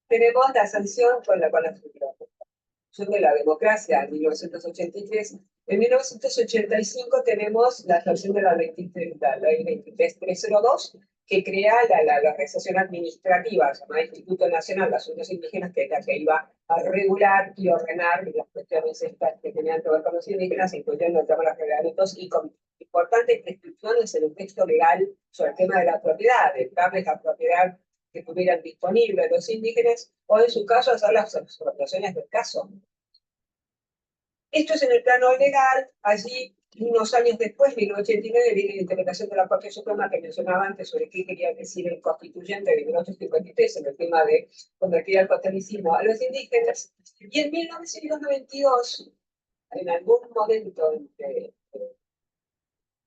tenemos la sanción con la de la democracia en 1983. En 1985 tenemos la sanción de la ley 23302, que crea la organización administrativa llamada Instituto Nacional de Asuntos Indígenas, que es la que iba a regular y ordenar las cuestiones estas que tenían que ver con los indígenas, incluyendo el tema de los reglamentos y con importantes restricciones en el texto legal sobre el tema de la propiedad, de darles la propiedad que tuvieran disponible los indígenas, o en su caso hacer las expropiaciones del caso. Esto es en el plano legal. Allí, unos años después, 1989, viene la interpretación de la Corte Suprema que mencionaba antes sobre qué quería decir el constituyente de 1853 en el tema de convertir al catolicismo a los indígenas. Y en 1992, en algún momento entre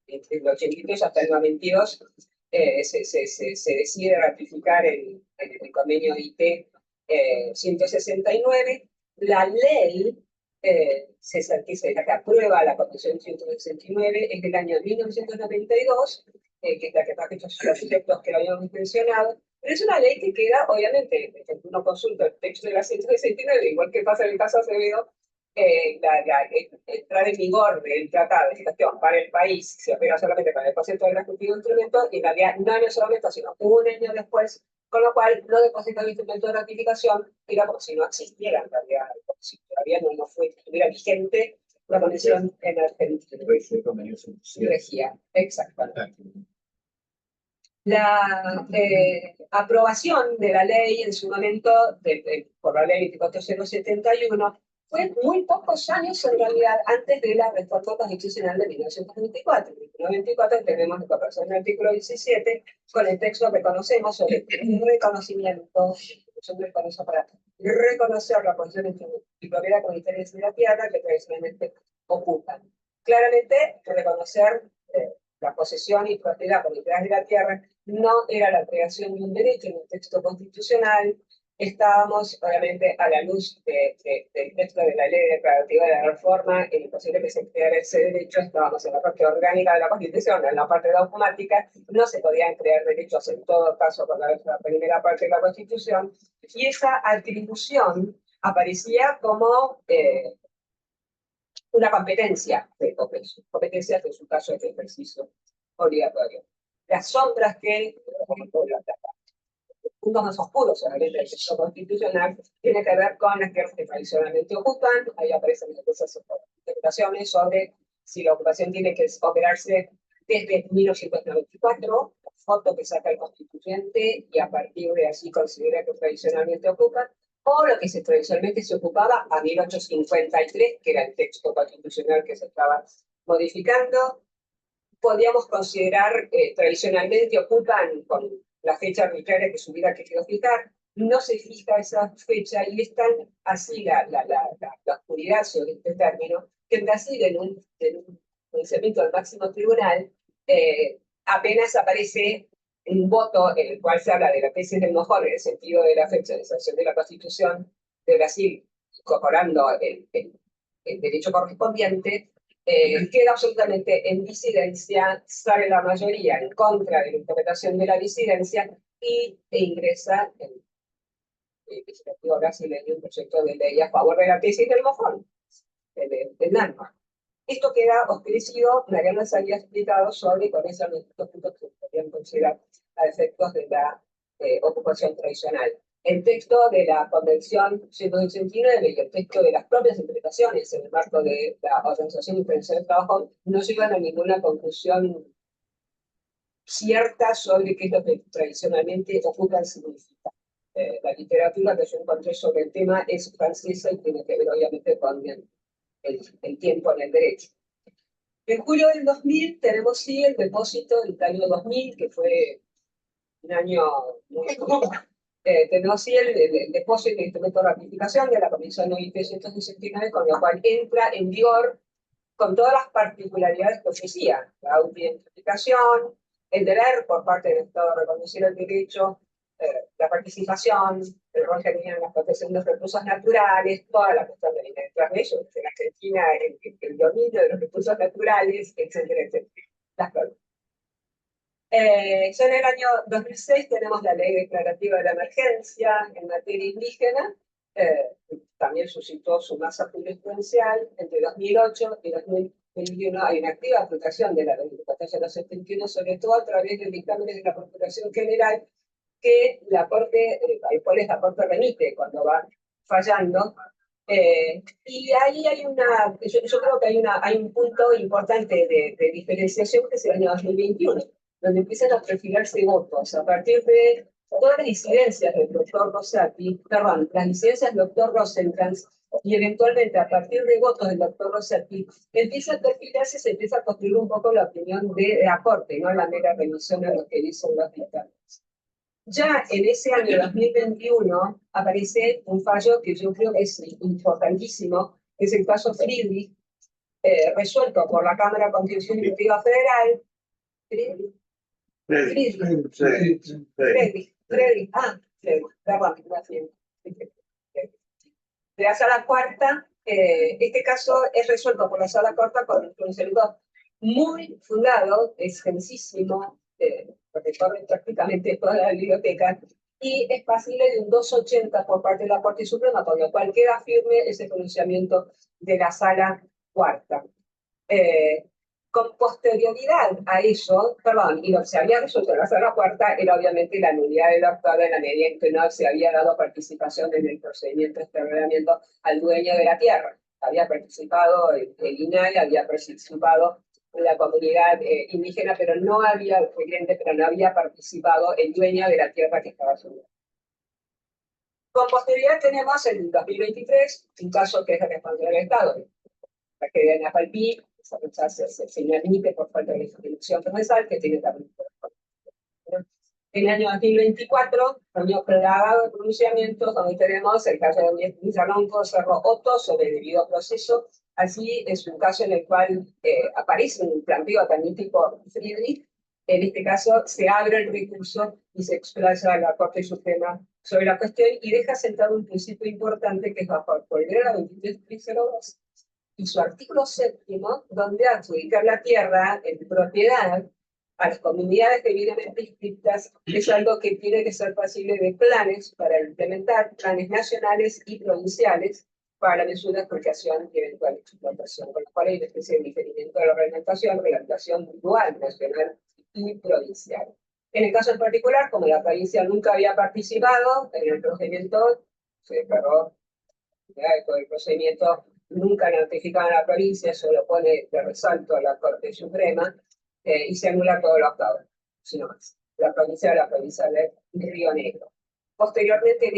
el 83 hasta el 92, se decide ratificar el convenio IT 169. La ley que aprueba la Constitución 169 es del año 1992, que es la que paga estos aspectos que lo habíamos mencionado, pero es una ley que queda, obviamente, uno consulta el texto de la 169, igual que pasa en el caso Acevedo, entrar en vigor del tratado de gestión para el país se opera solamente para el concepto del respectivo instrumento, y en realidad no en ese momento, sino un año después, con lo cual no deposita el instrumento de ratificación, era como si no existiera en realidad, como si todavía no estuviera vigente la condición en Argentina. Regía, exactamente. La aprobación de la ley en su momento, por la ley 24071, fue muy pocos años en realidad antes de la reforma constitucional de 1994. En 1994 tenemos la incorporación del artículo 17 con el texto que conocemos sobre el reconocimiento, para reconocer la posición y propiedad comunitarias de la tierra que tradicionalmente ocupan. Claramente, reconocer la posesión y propiedad comunitarias de la tierra no era la creación de un derecho en un texto constitucional. Estábamos, obviamente, a la luz del texto de la ley declarativa de la reforma, en imposible que se creara ese derecho. Estábamos en la parte orgánica de la Constitución, en la parte dogmática, no se podían crear derechos en todo caso con la primera parte de la Constitución, y esa atribución aparecía como una competencia de Congreso, competencia que en su caso es de ejercicio obligatorio. Las sombras que, por ejemplo, puntos más oscuros en el texto constitucional tiene que ver con las tierras que tradicionalmente ocupan. Ahí aparecen esas interpretaciones sobre si la ocupación tiene que operarse desde 1994, la foto que saca el constituyente, y a partir de allí considera que tradicionalmente ocupan, o lo que tradicionalmente se ocupaba a 1853, que era el texto constitucional que se estaba modificando. Podríamos considerar tradicionalmente ocupan con la fecha arbitraria que se hubiera querido fijar, no se fija esa fecha y es tan así la oscuridad sobre este término, que en Brasil, en un pronunciamiento del máximo tribunal, apenas aparece un voto en el cual se habla de la tesis del mojón en el sentido de la fecha de sanción de la Constitución de Brasil, incorporando el derecho correspondiente. Queda absolutamente en disidencia, sale la mayoría en contra de la interpretación de la disidencia e ingresa en el legislativo brasileño un proyecto de ley a favor de la tesis del mojón, del NANMA. Esto queda oscurecido, Mariano nos había explicado sobre cuáles son los puntos que se podrían considerar a efectos de la ocupación tradicional. El texto de la Convención 189 y el texto de las propias interpretaciones en el marco de la Organización Internacional del Trabajo no llegan a ninguna conclusión cierta sobre qué es lo que tradicionalmente ocupan significa. La literatura que yo encontré sobre el tema es francesa y tiene que ver obviamente con el tiempo en el derecho. En julio del 2000 tenemos sí el depósito del año 2000, que fue un año muy común. Tenemos sí el depósito de instrumento de ratificación de la Comisión OIT 169, con lo cual entra en vigor con todas las particularidades que ofrecía, la autoidentificación, el deber por parte del Estado de reconocer el derecho, la participación, el rol que tenían la protección de los recursos naturales, toda la cuestión de detrás de ellos, en Argentina el dominio de los recursos naturales, etcétera, etcétera. Las cosas. Ya en el año 2006 tenemos la Ley Declarativa de la Emergencia en materia indígena, también suscitó su masa jurisprudencial. Entre 2008 y 2021 hay una activa aplicación de la Ley de 71, sobre todo a través de dictámenes de la Procuración General que la Corte, al cual la Corte remite cuando va fallando. Y ahí hay yo creo que hay un punto importante de diferenciación que es el año 2021, donde empiezan a perfilarse votos a partir de todas las disidencias del doctor Rosati, perdón, las disidencias del doctor Rosenkrantz, y eventualmente a partir de votos del doctor Rosati, empieza a perfilarse, se empieza a construir un poco la opinión de la Corte, no la mera remisión a lo que dicen los dictámenes. Ya en ese año 2021 aparece un fallo que yo creo que es importantísimo, que es el caso Friedrich, resuelto por la Cámara Constitucional Federal. Friedrich, perdón, de la Sala Cuarta. Este caso es resuelto por la Sala Cuarta con un pronunciamiento muy fundado, extensísimo, recorre prácticamente toda la biblioteca, y es pasible de un 280 por parte de la Corte Suprema, con lo cual queda firme ese pronunciamiento de la Sala Cuarta. Con posterioridad a eso, perdón, y lo que se había resuelto en la Sala Cuarta era obviamente la nulidad del actor en la medida en que no se había dado participación en el procedimiento de exterminamiento al dueño de la tierra. Había participado el INAI, había participado la comunidad indígena, pero no había participado el dueño de la tierra que estaba sobre. Con posterioridad tenemos en 2023 un caso que es de responsabilidad del Estado, la que de Napalpí, se inadmite por falta de jurisdicción procesal, que tiene también. En el año 2024, año plagado de pronunciamientos, donde tenemos el caso de Villalongo Cerro Otto sobre el debido proceso. Así es un caso en el cual aparece un planteo también tipo Friedrich. En este caso, se abre el recurso y se expresa a la Corte Suprema sobre la cuestión y deja sentado un principio importante que es bajo el la 23.02 y su artículo 7º, donde adjudicar la tierra en propiedad a las comunidades debidamente inscritas es algo que tiene que ser pasible de planes para implementar planes nacionales y provinciales para la mesura, expropiación y eventual explotación, con lo cual hay una especie de diferimiento de la reglamentación dual, nacional y provincial. En el caso en particular, como la provincia nunca había participado en el procedimiento, se declaró todo el procedimiento, nunca notificaba a la provincia, solo pone de resalto a la Corte Suprema, y se anula todo lo actuado, sino más. La provincia de Río Negro. Posteriormente, en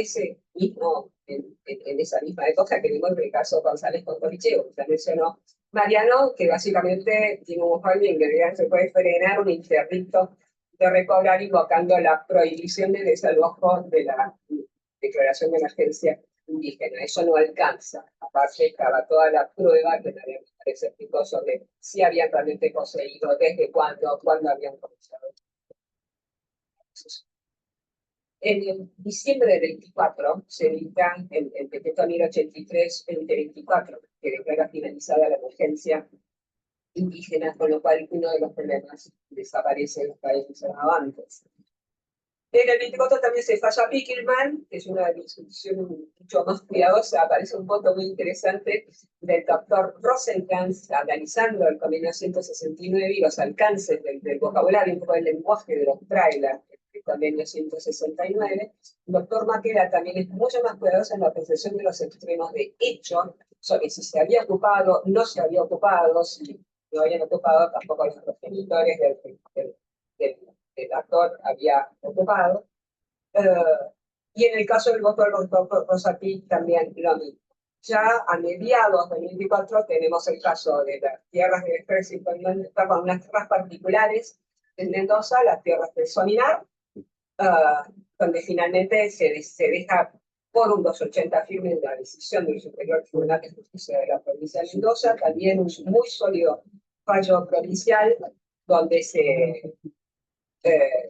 esa misma época, que vimos el caso González con Coricheo, que mencionó Mariano, que básicamente tiene un holding que se puede frenar un interdicto de recobrar invocando la prohibición de desalojo de la declaración de emergencia indígena. Eso no alcanza. Aparte estaba toda la prueba que nadie parece explicó sobre si habían realmente poseído, desde cuándo habían comenzado. En diciembre del 24 se edita el decreto 1083-2024, que declara finalizada la emergencia indígena, con lo cual uno de los problemas desaparece en los países antes. En el 24 también se falla Pickelman, que es una discusión mucho más cuidadosa. Aparece un voto muy interesante del doctor Rosenkrantz analizando el convenio 169 y los alcances del vocabulario, un poco del lenguaje de los trailers del convenio 169. El doctor Maqueda también es mucho más cuidadoso en la apreciación de los extremos de hecho, sobre si se había ocupado, no se había ocupado, si no habían ocupado tampoco los progenitores del actor había ocupado. Y en el caso del voto del doctor Rosati también lo mismo. Ya a mediados de 2024 tenemos el caso de las tierras del ejército, con unas tierras particulares en Mendoza, las tierras del Soninar, donde finalmente se deja por un 280 firme la decisión del Superior Tribunal de Justicia de la provincia de Mendoza, también un muy sólido fallo provincial donde se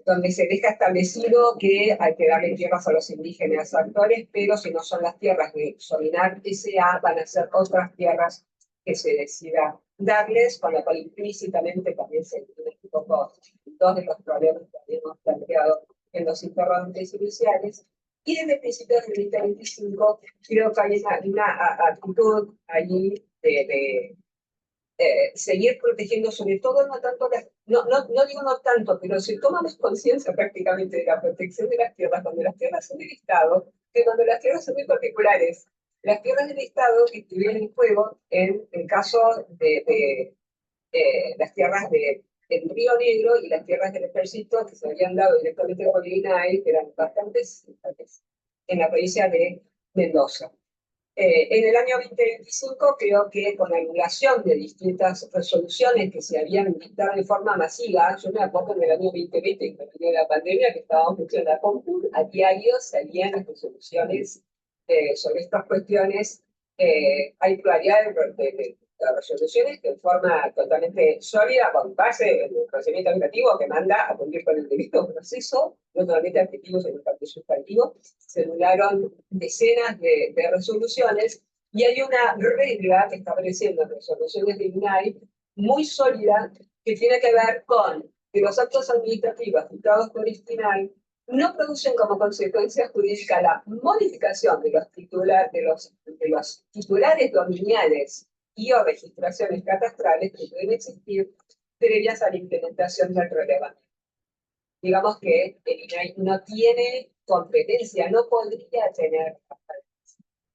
donde se deja establecido que hay que darle tierras a los indígenas actuales, pero si no son las tierras de Solinar S.A., van a ser otras tierras que se decida darles, con lo cual implícitamente también se entiende un poco dos de los problemas que habíamos planteado en los interrogantes iniciales. Y desde principios del 2025 creo que hay una actitud allí de seguir protegiendo, sobre todo no tanto no digo no tanto, pero si tomamos conciencia prácticamente de la protección de las tierras, cuando las tierras son del Estado, que cuando las tierras son muy particulares, las tierras del Estado que estuvieron en juego en el caso de las tierras del Río Negro y las tierras del Ejército que se habían dado directamente a Bolivia, que eran bastantes en la provincia de Mendoza. En el año 2025 creo que con la anulación de distintas resoluciones que se habían dictado de forma masiva, yo me acuerdo en el año 2020, con el año de la pandemia, que estábamos mucho en la compu, a diario salían las resoluciones sobre estas cuestiones. Hay pluralidad de resoluciones que en forma totalmente sólida, con base en el procedimiento educativo que manda a cumplir con el debido proceso, no solamente adjetivos en el parte sustantivo, se anularon decenas de resoluciones y hay una regla que está apareciendo en resoluciones de INAI muy sólida que tiene que ver con que los actos administrativos dictados por INAI no producen como consecuencia jurídica la modificación de los titulares dominiales y o registraciones catastrales que pueden existir previas a la implementación del relevamiento. Digamos que el INAI no tiene competencia, no podría tener.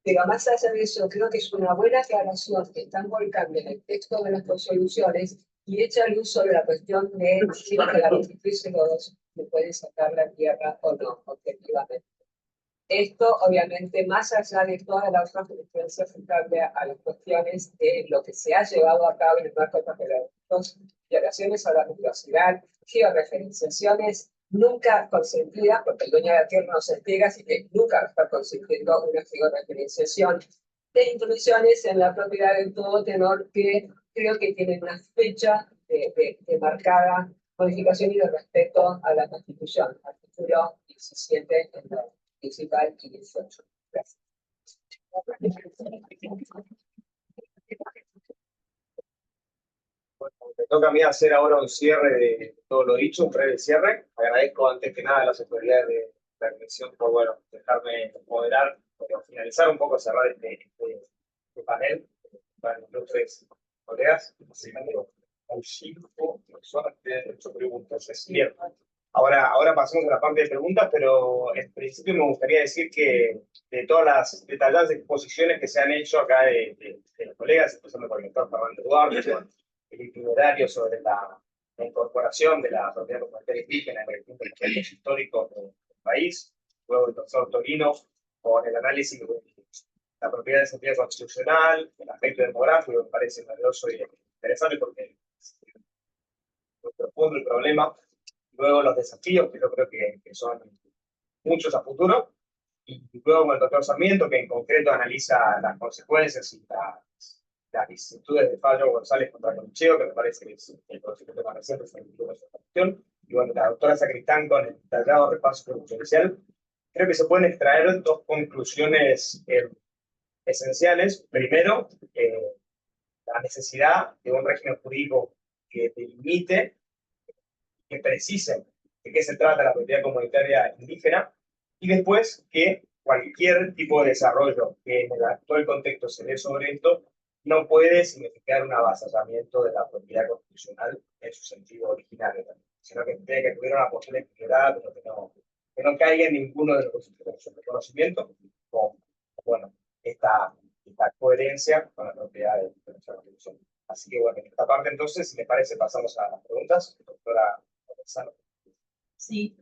Pero más allá de eso, creo que es una buena aclaración que están volcando en el texto de las resoluciones y echa luz sobre la cuestión de si la 2302 se puede sacar la tierra o no, objetivamente. Esto, obviamente, más allá de toda la otra jurisprudencia aplicable a las cuestiones de lo que se ha llevado a cabo en el marco de las violaciones a la universidad, georreferenciaciones nunca consentidas, porque el dueño de la tierra no se entrega, así que nunca va a estar consentiendo una georreferenciación de intrusiones en la propiedad del todo tenor que creo que tienen una fecha de marcada modificación y de respeto a la Constitución, artículo 17 en la principal y 18. Gracias. Bueno, me toca a mí hacer ahora un cierre de todo lo dicho, un breve cierre. Agradezco antes que nada a las autoridades de la comisión por bueno, dejarme moderar, pero finalizar un poco, cerrar este panel para los tres colegas. Así que hay 5 personas que han hecho preguntas. Es bien. Ahora pasamos a la parte de preguntas, pero en principio me gustaría decir que de todas las detalladas exposiciones que se han hecho acá de los colegas, empezando por el doctor Fernando Eduardo, el itinerario sobre la incorporación de la propiedad comunitaria indígena en el punto de los históricos del país, luego el doctor Torino con el análisis de la propiedad de sentido constitucional, el aspecto demográfico, me parece novedoso y interesante porque es muy profundo el problema. Luego los desafíos, que yo creo que son muchos a futuro, y luego con el doctor Sarmiento, que en concreto analiza las consecuencias y las vicisitudes de Fallo González contra Concheo, que me parece que es el conocimiento más reciente sobre esa cuestión, y bueno, la doctora Sacristán con el detallado repaso judicial. Creo que se pueden extraer 2 conclusiones esenciales. Primero, la necesidad de un régimen jurídico que delimite, que precise de qué se trata la propiedad comunitaria indígena, y después que cualquier tipo de desarrollo que en el actual contexto se dé sobre esto no puede significar un avasallamiento de la propiedad constitucional en su sentido originario también, sino que tiene que tener una posible equilibrada, pero que no caiga en ninguno de los reconocimientos con bueno, esta coherencia con la propiedad de nuestra constitución. Así que bueno, en esta parte entonces, si me parece, pasamos a las preguntas. Doctora Gonzalo. Sí,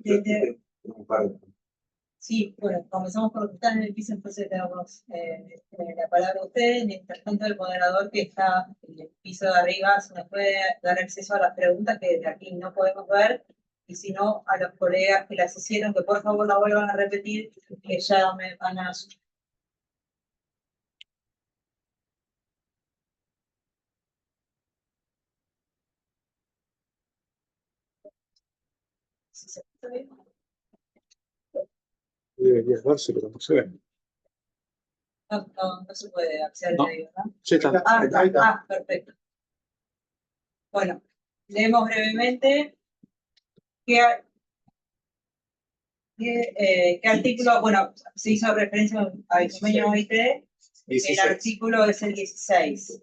sí, bueno, comenzamos por lo que está en el piso, entonces tenemos la palabra a usted. En este tanto el moderador que está en el piso de arriba se nos puede dar acceso a las preguntas que desde aquí no podemos ver, y si no, a los colegas que las hicieron, que por favor la vuelvan a repetir, que ya me van a... si se está bien. Debería darse, pero no se ve. No se puede acceder No. a ello, ¿no? Sí, está. Ahí está. Perfecto. Bueno, leemos brevemente qué artículo, bueno, se hizo referencia al convenio OIT, el artículo es el 16.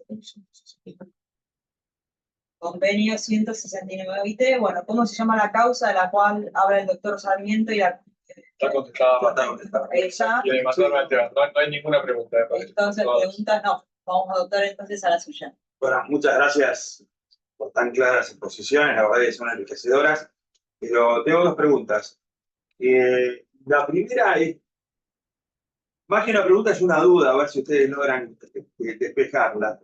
Convenio 169 OIT, bueno, ¿cómo se llama la causa de la cual habla el doctor Sarmiento y la... Está contestada. Ella. No hay ninguna pregunta. Entonces, preguntas no. Vamos a adoptar entonces a la suya. Bueno, muchas gracias por tan claras exposiciones, la verdad que son enriquecedoras, pero tengo dos preguntas. La primera es, más que una pregunta, es una duda, a ver si ustedes logran despejarla.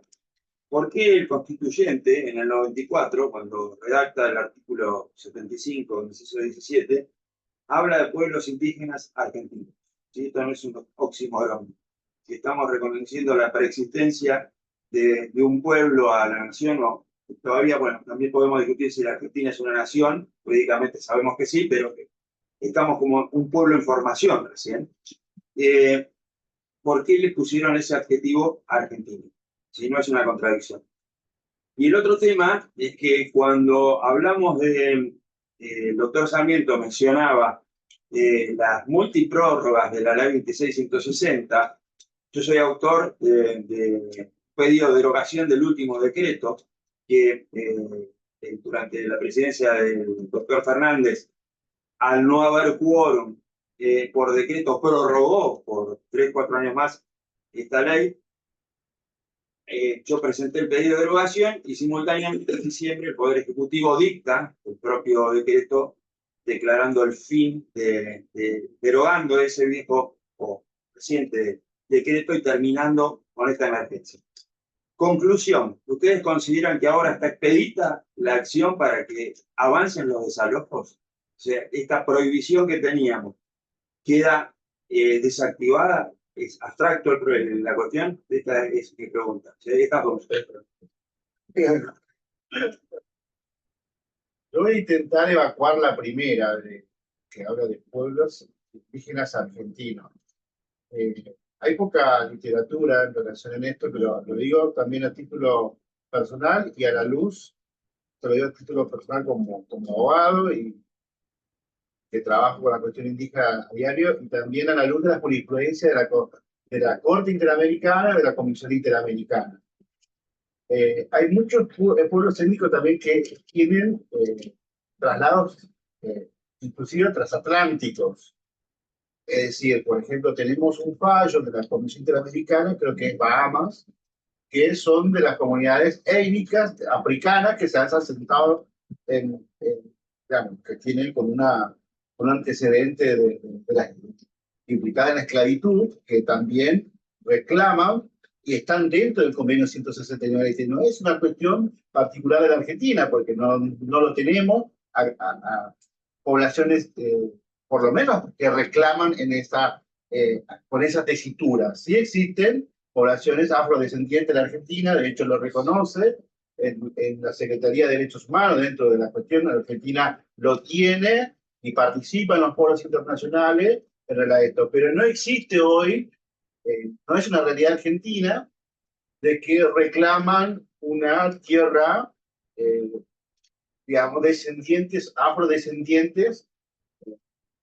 ¿Por qué el constituyente, en el 94, cuando redacta el artículo 75, inciso 17, habla de pueblos indígenas argentinos? ¿Sí? Esto no es un oxímoron. Si estamos reconociendo la preexistencia de un pueblo a la nación, o todavía, bueno, también podemos discutir si la Argentina es una nación, jurídicamente sabemos que sí, pero estamos como un pueblo en formación recién. ¿Por qué le pusieron ese adjetivo argentino? Si no es una contradicción. Y el otro tema es que cuando hablamos de, el doctor Sarmiento mencionaba las multiprórrogas de la ley 26160, yo soy autor de pedido de derogación del último decreto que durante la presidencia del doctor Fernández, al no haber quórum, por decreto prorrogó por 3 o 4 años más esta ley. Yo presenté el pedido de derogación y simultáneamente en diciembre el Poder Ejecutivo dicta el propio decreto declarando el fin derogando ese viejo o reciente decreto y terminando con esta emergencia. Conclusión, ¿ustedes consideran que ahora está expedita la acción para que avancen los desalojos? O sea, esta prohibición que teníamos queda desactivada. Es abstracto la cuestión. Esta es mi pregunta. Esta por ustedes. Yo voy a intentar evacuar la primera, que habla de pueblos indígenas argentinos. Hay poca literatura en relación a esto, pero lo digo también a título personal y a la luz, lo digo a título personal como abogado y que trabajo con la cuestión indígena a diario, y también a la luz de la jurisprudencia de la Corte Interamericana y de la Comisión Interamericana. Hay muchos pueblos étnicos también que tienen traslados, inclusive transatlánticos. Es decir, por ejemplo, tenemos un fallo de la Comisión Interamericana, creo que es Bahamas, que son de las comunidades étnicas africanas que se han asentado digamos, que tienen con un antecedente implicada en la esclavitud, que también reclaman y están dentro del convenio 169. No es una cuestión particular de la Argentina, porque no lo tenemos a poblaciones, por lo menos, que reclaman con esa tesitura. Sí existen poblaciones afrodescendientes de la Argentina, de hecho lo reconoce en la Secretaría de Derechos Humanos, dentro de la cuestión, la Argentina lo tiene y participa en los foros internacionales en relación a esto, pero no existe hoy, no es una realidad argentina, de que reclaman una tierra, digamos, afrodescendientes,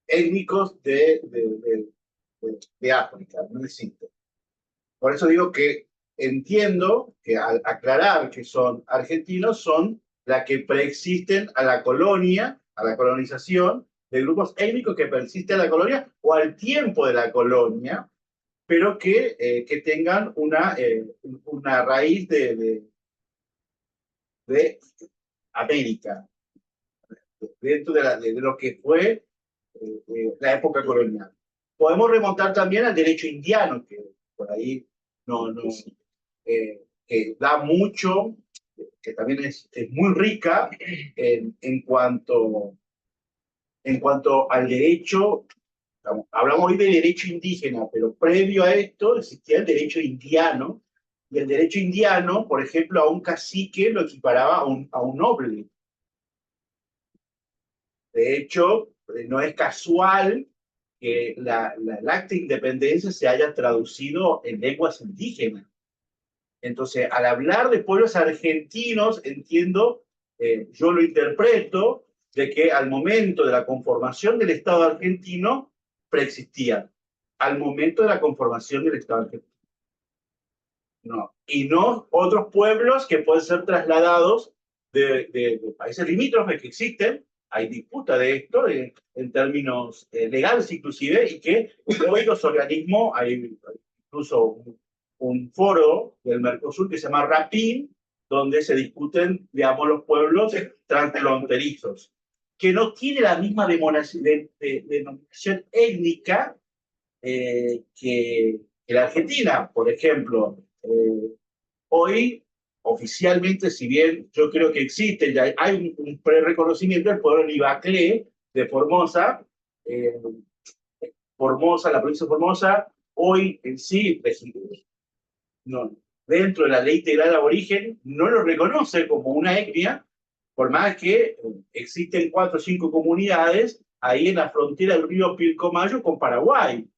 étnicos de África, no existe. Por eso digo que entiendo que al aclarar que son argentinos, son las que preexisten a la colonia, a la colonización, de grupos étnicos que persisten a la colonia o al tiempo de la colonia, pero que tengan una raíz de América, dentro de lo que fue la época colonial. Podemos remontar también al derecho indiano, que por ahí que da mucho, que también es muy rica en cuanto al derecho. Hablamos hoy de derecho indígena, pero previo a esto existía el derecho indiano, y el derecho indiano, por ejemplo, a un cacique lo equiparaba a un noble. De hecho, no es casual que el acta de independencia se haya traducido en lenguas indígenas. Entonces, al hablar de pueblos argentinos, entiendo, yo lo interpreto, de que al momento de la conformación del Estado argentino preexistían. Al momento de la conformación del Estado argentino. No. Y no otros pueblos que pueden ser trasladados de países limítrofes que existen. Hay disputa de esto en términos legales inclusive, y que hoy los organismos, hay incluso un foro del Mercosur que se llama RAPIN, donde se discuten, digamos, los pueblos transfronterizos, que no tiene la misma denominación étnica que la Argentina. Por ejemplo, hoy, oficialmente, si bien yo creo que existe, ya hay un pre-reconocimiento del pueblo Nibaclé de Formosa, Formosa, la provincia de Formosa, hoy en sí, no, dentro de la ley integral de aborigen, no lo reconoce como una etnia, por más que existen 4 o 5 comunidades ahí en la frontera del río Pilcomayo con Paraguay.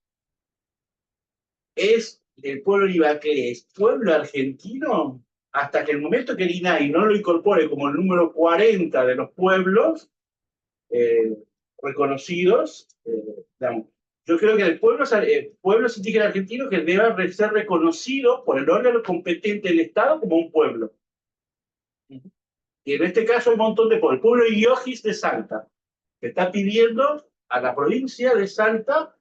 Es el pueblo Nibaclé, es pueblo argentino, hasta que el momento que el INAI no lo incorpore como el número 40 de los pueblos reconocidos, digamos, yo creo que el pueblo indígena argentino que debe ser reconocido por el órgano competente del Estado como un pueblo. Y en este caso hay un montón de pueblos. El pueblo Iojis de Salta, que está pidiendo a la provincia de Salta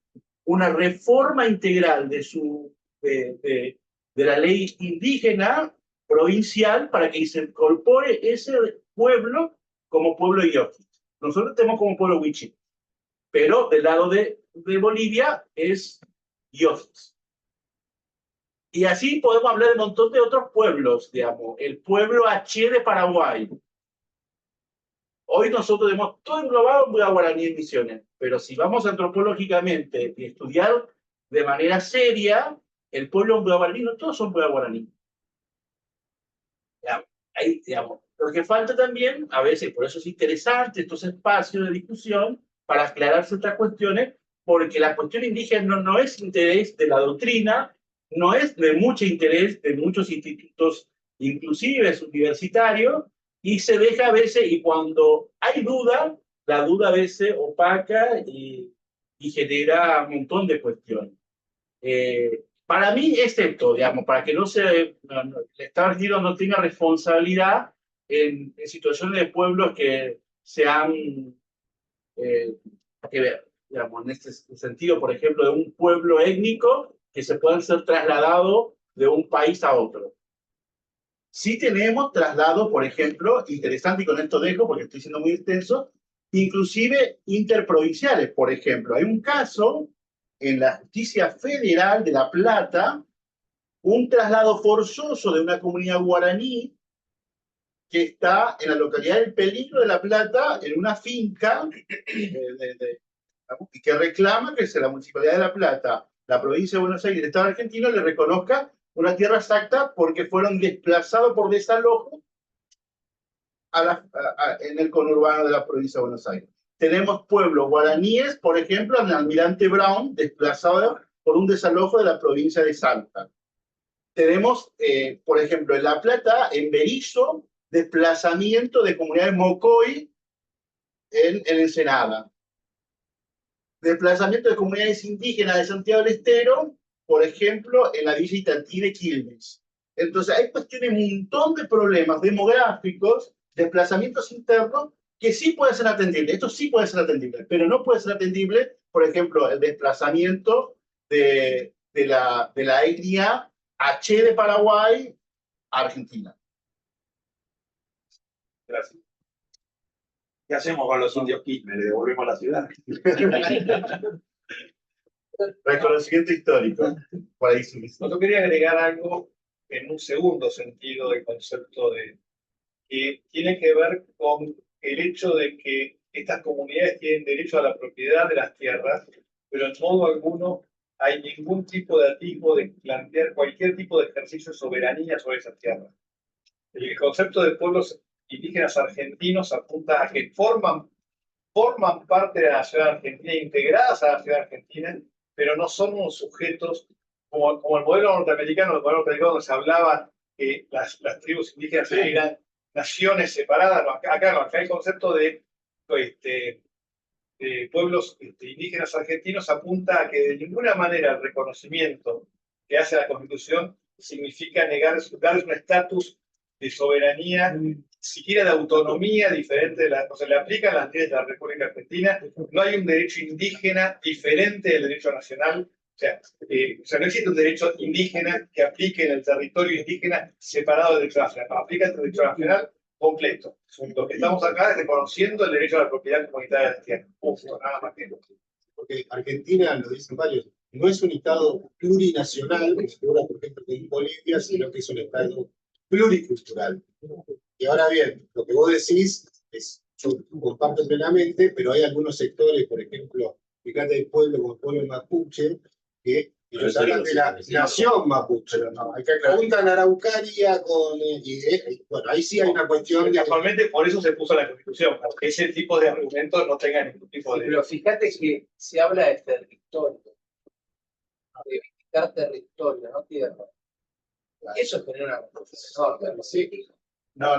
una reforma integral de la ley indígena provincial para que se incorpore ese pueblo como pueblo Iojis. Nosotros tenemos como pueblo Wichí, pero del lado de Bolivia es Iojis. Y así podemos hablar de un montón de otros pueblos, digamos. El pueblo H de Paraguay. Hoy nosotros tenemos todo englobado en Buda Guaraní en Misiones, pero si vamos antropológicamente y estudiar de manera seria, el pueblo Buda Guaraní, no todos son Buda Guaraní. Ahí, digamos, lo que falta también, a veces, por eso es interesante estos espacios de discusión, para aclarar ciertas cuestiones, porque la cuestión indígena no es interés de la doctrina, no es de mucho interés de muchos institutos, inclusive universitarios, y se deja a veces, y cuando hay duda, la duda a veces opaca y genera un montón de cuestiones. Para mí es esto, digamos, para que el Estado argentino no tenga responsabilidad en situaciones de pueblos que se han, digamos, en este sentido, por ejemplo, de un pueblo étnico que se puedan ser trasladados de un país a otro. Sí tenemos traslados, por ejemplo, interesante, y con esto dejo porque estoy siendo muy extenso, inclusive interprovinciales. Por ejemplo, hay un caso en la Justicia Federal de La Plata, un traslado forzoso de una comunidad guaraní que está en la localidad del Peligro de La Plata, en una finca, y que reclama que la Municipalidad de La Plata, la provincia de Buenos Aires y el Estado argentino le reconozca una tierra exacta porque fueron desplazados por desalojo en el conurbano de la provincia de Buenos Aires. Tenemos pueblos guaraníes, por ejemplo, en Almirante Brown, desplazados por un desalojo de la provincia de Salta. Tenemos, por ejemplo, en La Plata, en Berizo, desplazamiento de comunidades Mocoy en Ensenada. Desplazamiento de comunidades indígenas de Santiago del Estero, por ejemplo, en la Villa Itatí de Quilmes. Entonces, hay cuestiones, un montón de problemas demográficos, desplazamientos internos, que sí pueden ser atendibles. Esto sí puede ser atendible, pero no puede ser atendible, por ejemplo, el desplazamiento de la etnia H de Paraguay a Argentina. Gracias. ¿Qué hacemos con los indios Quilmes? ¿Le devolvemos la ciudad? Reconocimiento histórico. Por ahí sí. Yo quería agregar algo en un segundo sentido del concepto que tiene que ver con el hecho de que estas comunidades tienen derecho a la propiedad de las tierras, pero en modo alguno hay ningún tipo de atisbo de plantear cualquier tipo de ejercicio de soberanía sobre esas tierras. El concepto de pueblos indígenas argentinos apunta a que forman forman parte de la ciudad argentina, integradas a la ciudad argentina, pero no son unos sujetos como el modelo norteamericano, donde se hablaba que las tribus indígenas eran naciones separadas. No, acá el concepto de pueblos indígenas argentinos apunta a que de ninguna manera el reconocimiento que hace la Constitución significa darles un estatus de soberanía, siquiera de autonomía diferente de la, o sea, le aplican las leyes de la República Argentina, no hay un derecho indígena diferente del derecho nacional, o sea, no existe un derecho indígena que aplique en el territorio indígena separado del derecho nacional, no, aplica el derecho nacional completo. Lo que estamos acá es reconociendo el derecho a la propiedad comunitaria de las tierras, justo, nada más que eso. Porque Argentina, lo dicen varios, no es un Estado plurinacional, como se por ejemplo, en Bolivia, sino que es un Estado pluricultural. Y ahora bien, lo que vos decís, yo comparto plenamente, pero hay algunos sectores, por ejemplo, fíjate el pueblo como el pueblo mapuche, que ellos hablan de la nación mapuche, no, hay que juntan Araucaria con... bueno, ahí sí hay una cuestión de... Actualmente por eso se puso la Constitución, para que ese tipo de argumentos no tengan ningún tipo de... Pero fíjate que se habla de territorio, de visitar territorio, no tierra. Eso genera una confusión enorme, ¿sí? No,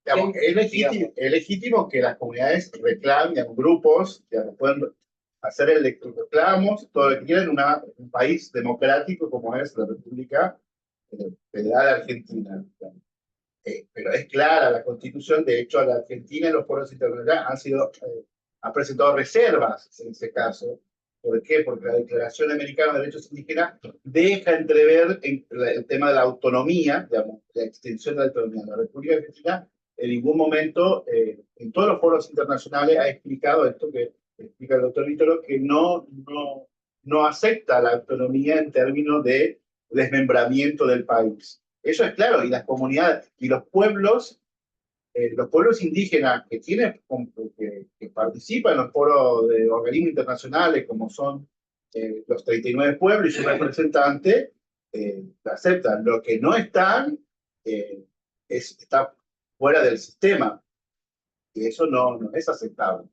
digamos, es legítimo que las comunidades reclamen, digamos, grupos, digamos, pueden hacer reclamos, todo lo que quieran en un país democrático como es la República Federal Argentina. Pero es clara la Constitución, de hecho, a la Argentina y los foros internacionales han presentado reservas en ese caso. ¿Por qué? Porque la Declaración Americana de Derechos Indígenas deja entrever el tema de la autonomía, digamos, la extensión de la autonomía. La República Argentina en ningún momento, en todos los foros internacionales, ha explicado esto que explica el doctor Vítoro, que no acepta la autonomía en términos de desmembramiento del país. Eso es claro, y las comunidades y los pueblos indígenas que participan en los foros de organismos internacionales, como son los 39 pueblos y sus representantes, aceptan. Lo que no están está fuera del sistema, y eso no es aceptable.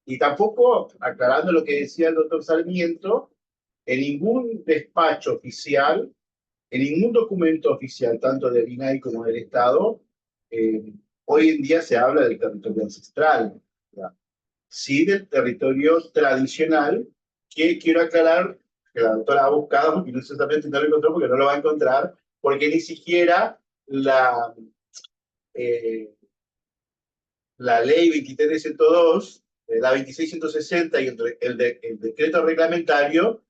Y tampoco, aclarando lo que decía el doctor Sarmiento, en ningún despacho oficial, en ningún documento oficial, tanto del INAI como del Estado, hoy en día se habla del territorio ancestral, ¿verdad? Sí del territorio tradicional, que quiero aclarar que la doctora ha buscado, y no exactamente no lo encontró porque no lo va a encontrar, porque ni siquiera la ley 2302, la 2660 y el decreto reglamentario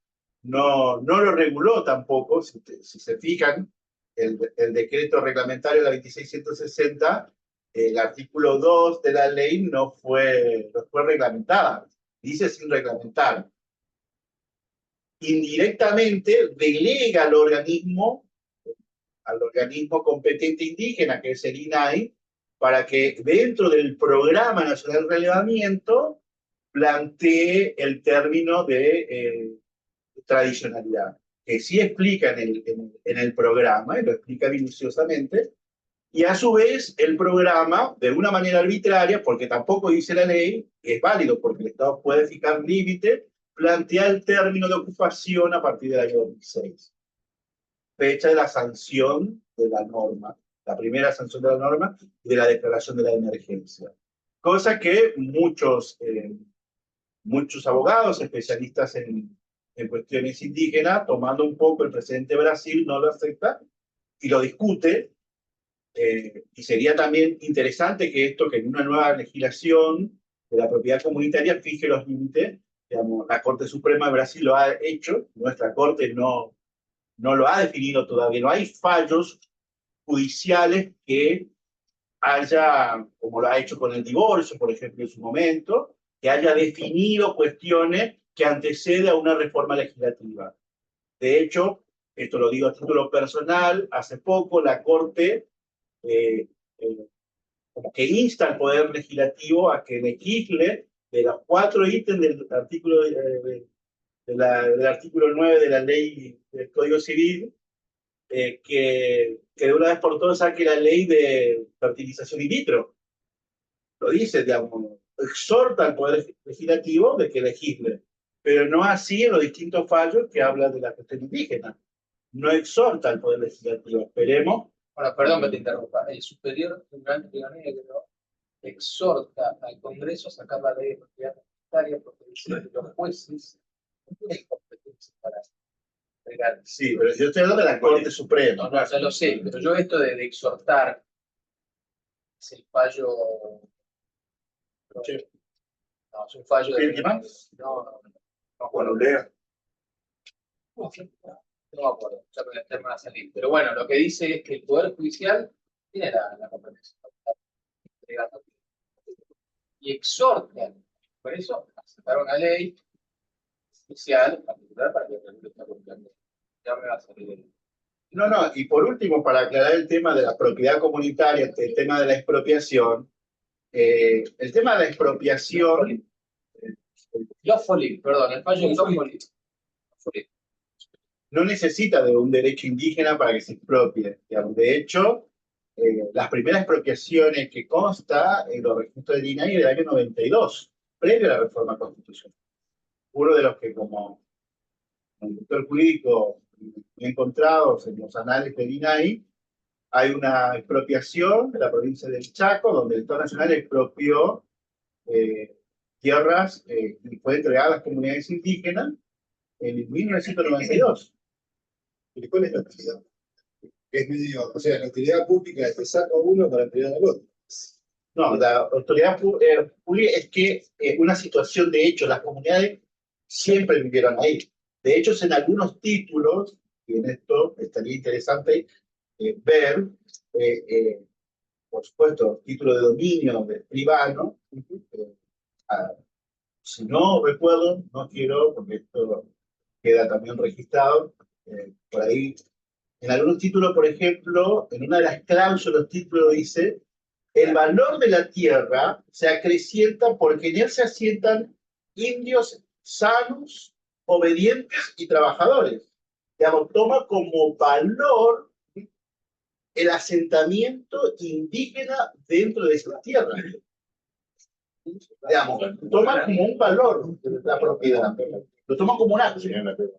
no lo reguló tampoco. Si se fijan, el decreto reglamentario de la 2660, el artículo 2 de la ley no fue reglamentada, dice sin reglamentar. Indirectamente delega al organismo competente indígena, que es el INAI, para que dentro del Programa Nacional de Relevamiento plantee el término de tradicionalidad, que sí explica en el programa, y lo explica minuciosamente, y a su vez el programa, de una manera arbitraria, porque tampoco dice la ley, es válido porque el Estado puede fijar límite, plantea el término de ocupación a partir del año 2006, fecha de la sanción de la norma, la primera sanción de la norma y de la declaración de la emergencia. Cosa que muchos abogados especialistas en cuestiones indígenas, tomando un poco el precedente de Brasil, no lo acepta y lo discute. Y sería también interesante que en una nueva legislación de la propiedad comunitaria fije los límites. Digamos, la Corte Suprema de Brasil lo ha hecho, nuestra Corte no lo ha definido todavía, no hay fallos judiciales que haya, como lo ha hecho con el divorcio, por ejemplo, en su momento, que haya definido cuestiones que antecede a una reforma legislativa. De hecho, esto lo digo a título personal, hace poco la Corte como que insta al Poder Legislativo a que legisle de los 4 ítems del artículo, del artículo 9 de la ley del Código Civil, que de una vez por todas saque la ley de fertilización in vitro. Lo dice, digamos, exhorta al Poder Legislativo de que legisle, pero no así en los distintos fallos que hablan de la cuestión indígena. No exhorta al Poder Legislativo. Esperemos. Bueno, perdón que te interrumpa. El Superior Tribunal de Río Negro exhorta al Congreso a sacar la ley de propiedad comunitaria porque dice que los jueces no tienen competencia para entregar. Sí, pero yo estoy hablando de la Corte Suprema. No, ya lo sé, pero yo esto de exhortar es el fallo. No, es un fallo de. ¿Qué más? No, Bueno, lea. no me acuerdo, ya me van a salir. Pero bueno, lo que dice es que el Poder Judicial tiene la competencia para entregar y exhortan, por eso, a sacar una ley especial, particular, para que regule esta cuestión. Ya me va a salir el. No, no, y por último, para aclarar el tema de la propiedad comunitaria, el tema de la expropiación, el tema de la expropiación, Lawfully, perdón, el fallo de Lawfully. no necesita de un derecho indígena para que se expropie. Digamos. De hecho, las primeras expropiaciones que consta en los registros de INAI del año 92, previo a la reforma constitucional. Uno de los que como director jurídico encontrados en los anales del INAI, hay una expropiación de la provincia del Chaco, donde el Estado Nacional expropió tierras y fue entregada a las comunidades indígenas en 1992. ¿Y cuál es la utilidad? Es medio, o sea, la utilidad pública es que saca uno para entregar al otro. No, la autoridad pública es que una situación de hecho, las comunidades siempre vivieron ahí. De hecho, en algunos títulos, y en esto estaría interesante ver, por supuesto, título de dominio de privado, si no recuerdo, no quiero, porque esto queda también registrado, por ahí, en algunos títulos, por ejemplo, en una de las cláusulas, el título dice, el valor de la tierra se acrecienta porque en él se asientan indios sanos, obedientes y trabajadores. Digamos, toma como valor el asentamiento indígena dentro de esa tierra. Digamos, toma como un valor la propiedad. Lo toma como una,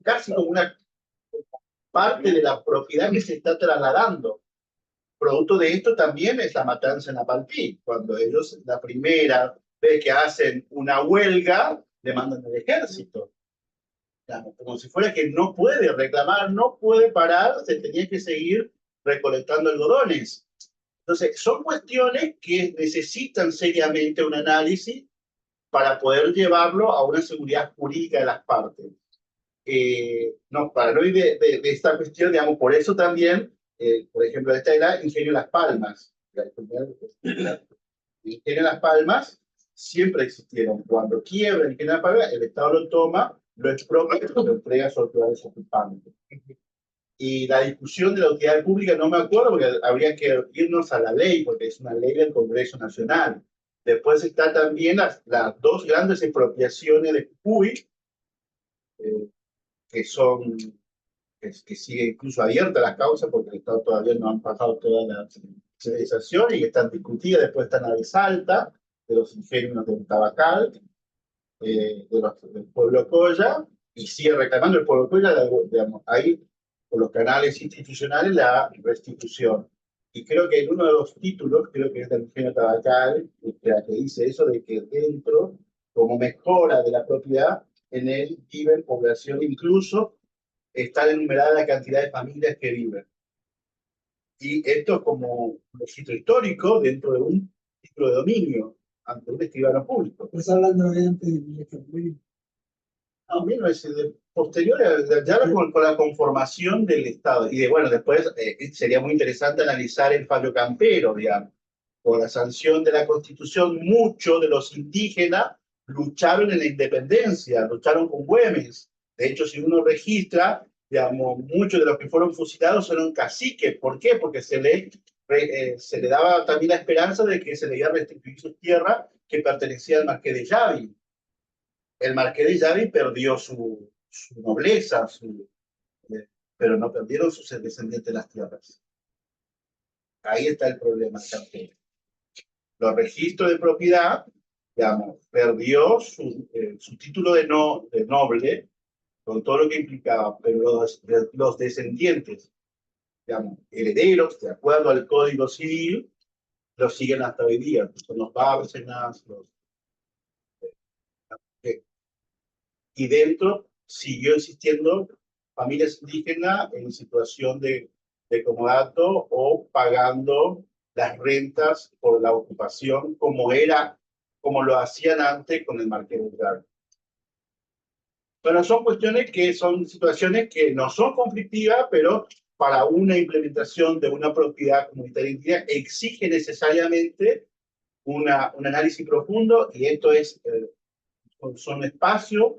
casi como una parte de la propiedad que se está trasladando. Producto de esto también es la matanza en Apalpí. Cuando ellos, la primera vez que hacen una huelga, demandan al ejército. Digamos, como si fuera que no puede reclamar, no puede parar, se tenía que seguir recolectando algodones. Entonces, son cuestiones que necesitan seriamente un análisis para poder llevarlo a una seguridad jurídica de las partes. No, para no ir de esta cuestión, digamos, por eso también, por ejemplo, esta era Ingenio Las Palmas. Ingenio Las Palmas siempre existieron. Cuando quiebra Ingenio Las Palmas, el Estado lo toma, lo expropia y lo entrega a sus autoridades ocupantes. Y la discusión de la utilidad pública, no me acuerdo, porque habría que irnos a la ley, porque es una ley del Congreso Nacional. Después está también las dos grandes expropiaciones de Jujuy, que son, que sigue incluso abierta la causa, porque el Estado todavía no han pasado toda la civilización y que están discutidas. Después están la de Salta, de los ingenios del Tabacal, del pueblo Coya, y sigue reclamando el pueblo Coya, digamos, ahí, por los canales institucionales, la restitución. Y creo que en uno de los títulos, creo que es del ingenio Tabacal, que dice eso de que dentro, como mejora de la propiedad, en él viven población, incluso está enumerada la cantidad de familias que viven. Y esto como un registro histórico dentro de un título de dominio ante un escribano público. ¿Estás hablando de antes de 1900? No, posterior ya con la conformación del Estado. Y bueno, después sería muy interesante analizar el fallo Campero, digamos. Por la sanción de la Constitución, muchos de los indígenas lucharon en la independencia, lucharon con Güemes. De hecho, si uno registra, digamos, muchos de los que fueron fusilados fueron caciques. ¿Por qué? Porque se le daba también la esperanza de que se le iba a restituir sus tierras que pertenecían al Marqués de Llavi. El Marqués de Llavi perdió su nobleza, pero no perdieron sus descendientes las tierras. Ahí está el problema también. Los registros de propiedad digamos, perdió su título de noble, con todo lo que implicaba, pero los descendientes, digamos, herederos, de acuerdo al Código Civil, los siguen hasta hoy día. Son los Bárcenas, y dentro siguió existiendo familias indígenas en situación de comodato o pagando las rentas por la ocupación como lo hacían antes con el Marqués de Hidalgo. Pero son situaciones que no son conflictivas, pero para una implementación de una propiedad comunitaria indígena exige necesariamente un análisis profundo, y esto son espacios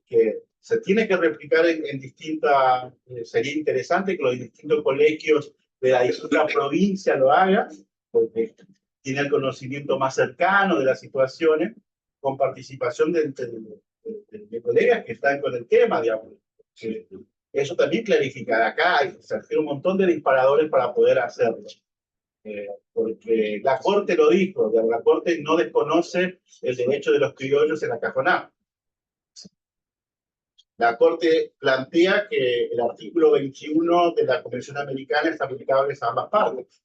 que se tiene que replicar en distintas, sería interesante que los distintos colegios de la distinta provincia lo hagan, porque tiene el conocimiento más cercano de las situaciones, con participación de colegas que están con el tema, digamos. Eso también clarifica. Acá se requiere un montón de disparadores para poder hacerlo. Porque la Corte lo dijo, la Corte no desconoce el derecho de los criollos en la cajonada. La Corte plantea que el artículo 21 de la Convención Americana es aplicable a ambas partes.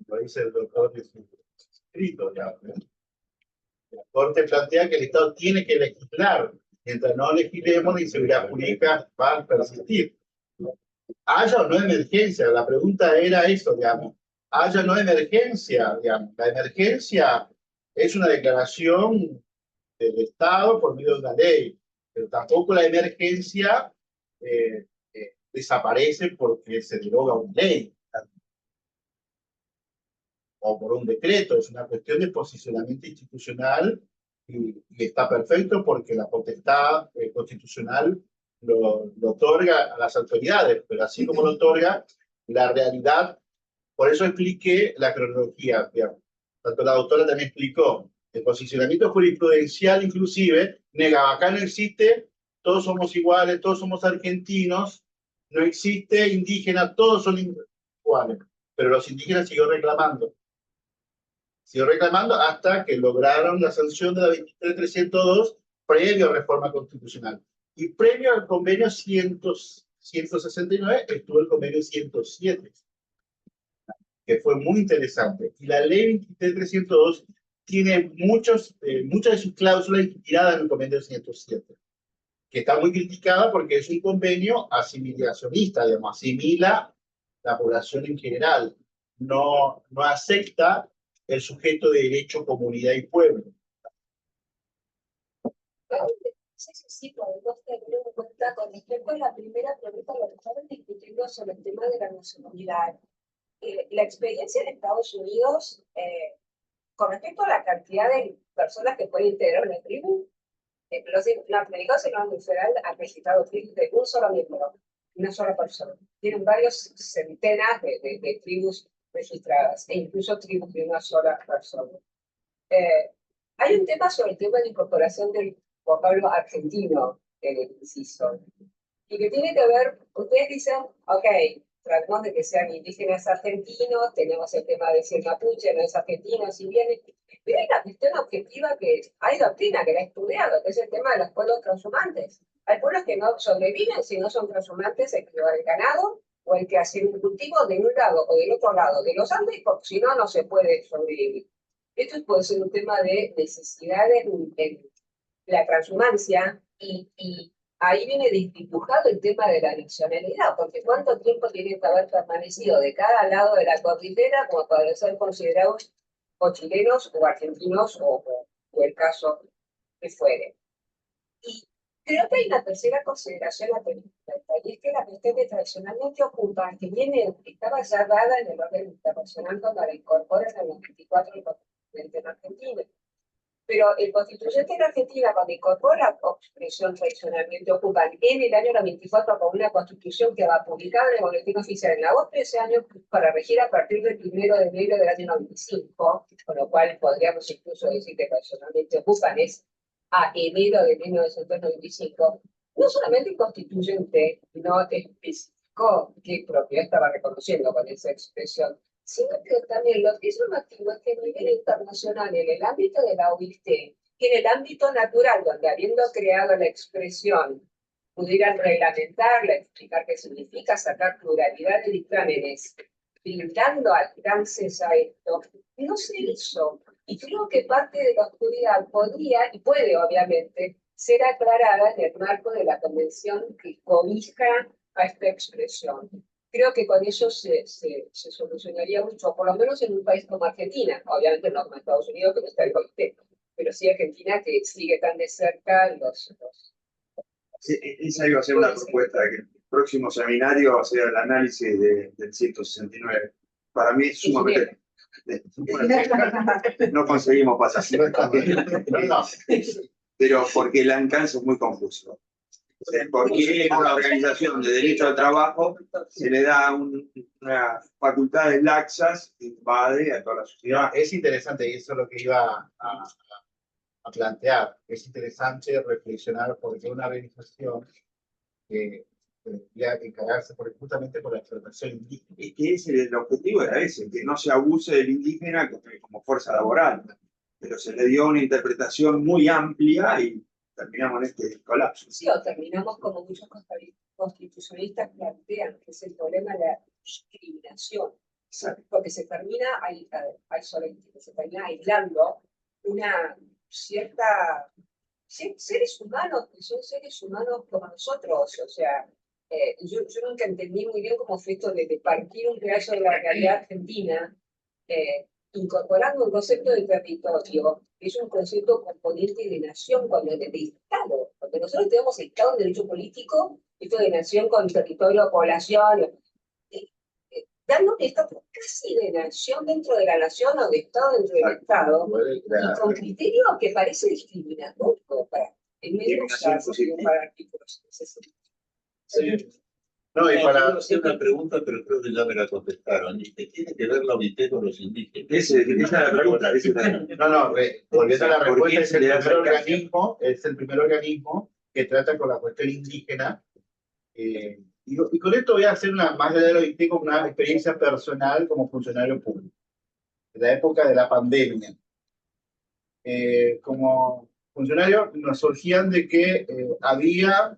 Lo dice el doctor de su escrito. Ya, ¿no? La Corte plantea que el Estado tiene que legislar. Mientras no legislemos, la inseguridad jurídica va a persistir. Haya o no emergencia, la pregunta era eso, digamos. Haya o no emergencia, digamos. La emergencia es una declaración del Estado por medio de una ley, pero tampoco la emergencia desaparece porque se deroga una ley o por un decreto. Es una cuestión de posicionamiento institucional y está perfecto porque la potestad constitucional lo otorga a las autoridades, pero así como lo otorga, la realidad. Por eso expliqué la cronología, digamos. Tanto la doctora también explicó. El posicionamiento jurisprudencial, inclusive, negaba: acá no existe, todos somos iguales, todos somos argentinos, no existe indígena, todos son iguales. Pero los indígenas siguieron reclamando hasta que lograron la sanción de la 23.302 previo a reforma constitucional. Y previo al convenio 169 estuvo el convenio 107, que fue muy interesante. Y la ley 23.302 tiene muchas de sus cláusulas inspiradas en el convenio 107, que está muy criticada porque es un convenio asimilacionista, digamos, asimila la población en general, no acepta el sujeto de derecho, comunidad y pueblo. Sí, podemos tener en cuenta con respecto a la primera pregunta, lo que estaban discutiendo sobre el tema de la nacionalidad. La experiencia en Estados Unidos, con respecto a la cantidad de personas que pueden integrar una tribu, los americanos en la Unión Federal han registrado tribus de un solo miembro, una sola persona. Tienen varias centenas de tribus registradas, e incluso tribus de una sola persona. Hay un tema sobre el tema de incorporación del vocablo argentino en el inciso, y que tiene que ver, ustedes dicen, ok, tratamos de que sean indígenas argentinos, tenemos el tema de si el mapuche no es argentino, si viene, pero hay una cuestión objetiva que hay doctrina que la ha estudiado, que es el tema de los pueblos transhumantes. Hay pueblos que no sobreviven si no son transhumantes, el que lleva el ganado, o el que hace un cultivo de un lado o del otro lado de los Andes, porque si no, no se puede sobrevivir. Esto puede ser un tema de necesidades en la transhumancia, y ahí viene dibujado el tema de la nacionalidad, porque cuánto tiempo tiene que haber permanecido de cada lado de la cordillera como para ser considerados o chilenos o argentinos o el caso que fuere. Y creo que hay una tercera consideración a tener en cuenta, y es que la cuestión que tradicionalmente ocupa, que estaba ya dada en el orden internacional cuando la incorporan en el 94 el constituyente en Argentina. Pero el constituyente en Argentina, cuando incorpora la expresión tradicionalmente ocupan en el año 94 con una constitución que va publicada en el Boletín Oficial en agosto de ese año para regir a partir del 1 de enero del año 95, con lo cual podríamos incluso decir que tradicionalmente ocupan es a enero de 1995, no solamente el constituyente no especificó qué propiedad estaba reconociendo con esa expresión, sino que también lo que es llamativo es que a nivel internacional, en el ámbito de la OIT, que en el ámbito natural, donde habiendo creado la expresión, pudieran reglamentarla, explicar qué significa, sacar pluralidad de dictámenes, brindando alcances a esto, no se hizo. Y creo que parte de la oscuridad podría, y puede obviamente, ser aclarada en el marco de la convención que cobija a esta expresión. Creo que con eso se solucionaría mucho, por lo menos en un país como Argentina, obviamente no como Estados Unidos, que no está el comité, pero sí Argentina, que sigue tan de cerca los Sí, esa iba a ser una propuesta, que el próximo seminario sea el análisis del 169. Para mí es sumamente... No conseguimos pasar. Pero porque el alcance es muy confuso. Porque a una organización de derecho al trabajo se le da unas facultades laxas que invade a toda la sociedad. Es interesante, y eso es lo que iba a plantear. Es interesante reflexionar porque una organización que debería encargarse justamente por la explotación indígena. Es que el objetivo era ese, que no se abuse del indígena como fuerza laboral. Pero se le dio una interpretación muy amplia y terminamos en este colapso. Sí, o terminamos como muchos constitucionalistas plantean, que es el problema de la discriminación. Porque se termina aislando una cierta seres humanos que son seres humanos como nosotros. O sea, yo nunca entendí muy bien cómo fue esto de partir un pedazo de la realidad argentina, incorporando un concepto de territorio, que es un concepto componente de nación cuando es de Estado. Porque nosotros tenemos Estado en derecho político, esto de nación con territorio, población, dando un Estado casi de nación dentro de la nación o de Estado dentro del Estado, y con criterios que parece discriminatorio en medio para artículos. No, y para hacer una pregunta, pero creo que ya me la contestaron. ¿Y qué tiene que ver la OIT con los indígenas? Esa es la pregunta. Volviendo a la respuesta, es el primer organismo que trata con la cuestión indígena. Y con esto voy a hacer más allá de lo OIT como una experiencia personal como funcionario público. En la época de la pandemia. Como funcionario nos surgían de que había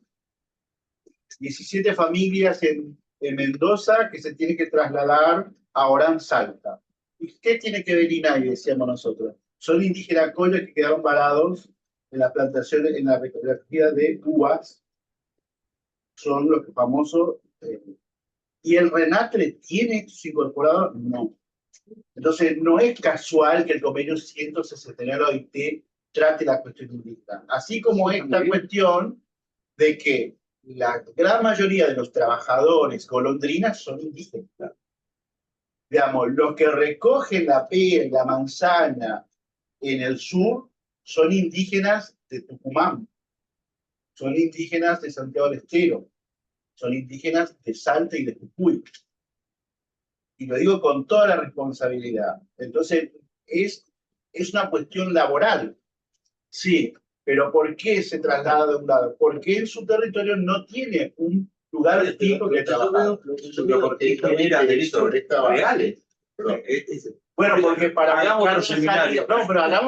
17 familias en Mendoza que se tienen que trasladar a Orán Salta. ¿Y qué tiene que ver INAI? Decíamos nosotros. Son indígenas coyos que quedaron varados en la plantación, en la recogida de uvas. Son los famosos. ¿Y el RENATRE tiene estos incorporados? No. Entonces, no es casual que el convenio 169 de la OIT trate la cuestión indígena. Así como esta cuestión de que la gran mayoría de los trabajadores golondrinas son indígenas. Digamos, los que recogen la pera, la manzana en el sur son indígenas de Tucumán, son indígenas de Santiago del Estero, son indígenas de Salta y de Jujuy. Y lo digo con toda la responsabilidad. Entonces, es una cuestión laboral. Sí, pero ¿por qué se traslada de un lado? Porque en su territorio no tiene un lugar fijo que trabajar. Porque genera derechos reales. Bueno, porque para hagamos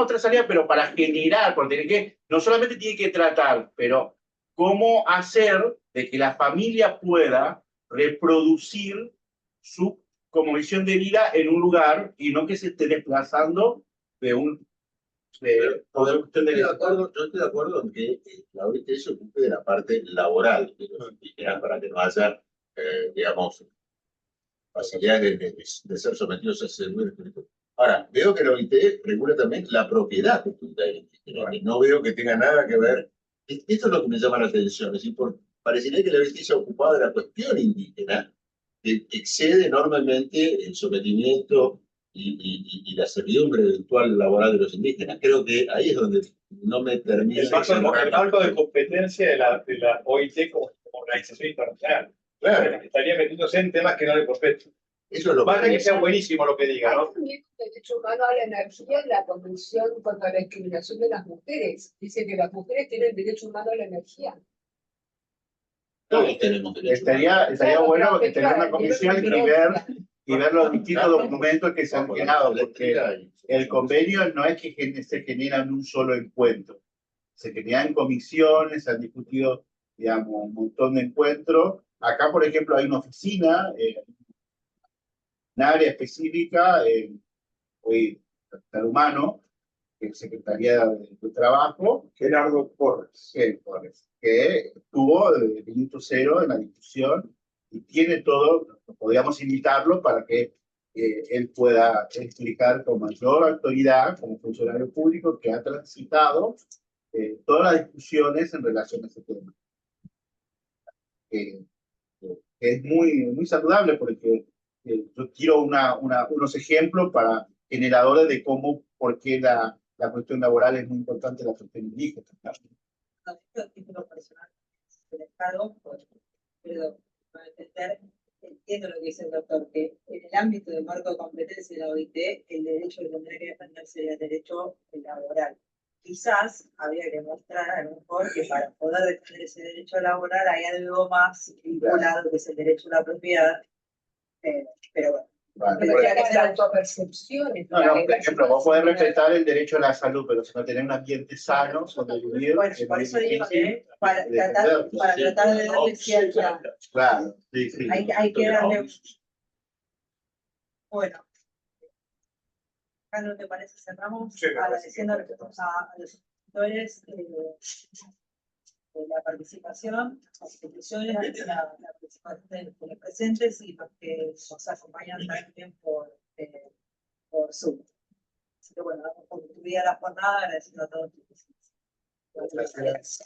otra salida, pero para generar, porque no solamente tiene que tratar, pero cómo hacer de que la familia pueda reproducir su como visión de vida en un lugar y no que se esté desplazando de un... Yo estoy de acuerdo en que la OIT se ocupe de la parte laboral de los indígenas para que no haya, digamos, facilidades de ser sometidos a ese deber. Ahora, veo que la OIT regula también la propiedad cultural indígena, y no veo que tenga nada que ver. Esto es lo que me llama la atención, es decir, parecería que la OIT se ha ocupado de la cuestión indígena, que excede enormemente el sometimiento y la servidumbre eventual laboral de los indígenas. Creo que ahí es donde no me termina el marco de competencia de la OIT como organización internacional. Claro. Estaría metiéndose en temas que no le competen. Eso es lo que sea buenísimo lo que diga, ¿no? Hay también el derecho humano a la energía en la Convención contra la Discriminación de las Mujeres. Dice que las mujeres tienen derecho humano a la energía. Todos tenemos derecho. Estaría bueno que tener una comisión y ver y ver los distintos documentos que se han generado, porque el convenio no es que se genera en un solo encuentro, se generan comisiones, se han discutido, digamos, un montón de encuentros. Acá, por ejemplo, hay una oficina, un área específica, hoy, capital humano, que es Secretaría de Trabajo, Gerardo Porres. Que estuvo desde el minuto cero en la discusión y tiene todo, podríamos invitarlo para que él pueda explicar con mayor autoridad, como funcionario público que ha transitado todas las discusiones en relación a ese tema. Que es muy saludable porque yo quiero unos ejemplos para generadores de cómo, por qué la cuestión laboral es muy importante en la cuestión indígena. No, yo, título personal del Estado, pero para entender, entiendo lo que dice el doctor, que en el ámbito del marco de competencia de la OIT, el derecho que tendría que defenderse sería el derecho laboral. Quizás habría que mostrar a lo mejor que para poder defender ese derecho laboral hay algo más vinculado que es el derecho a la propiedad, pero bueno. Pero ya que la autopercepción. No, por ejemplo, vos podés respetar el derecho a la salud, pero si no tenés un ambiente sano donde vivir, Bueno, por eso digo que para tratar de darle cierta... Claro, sí. Hay que darle... Bueno. ¿No te parece? Cerramos agradeciendo a los escritores la participación, las instituciones, la participación de los presentes y los que nos acompañan también por Zoom. Así que bueno, damos por concluida la jornada, agradeciendo a todos. Gracias.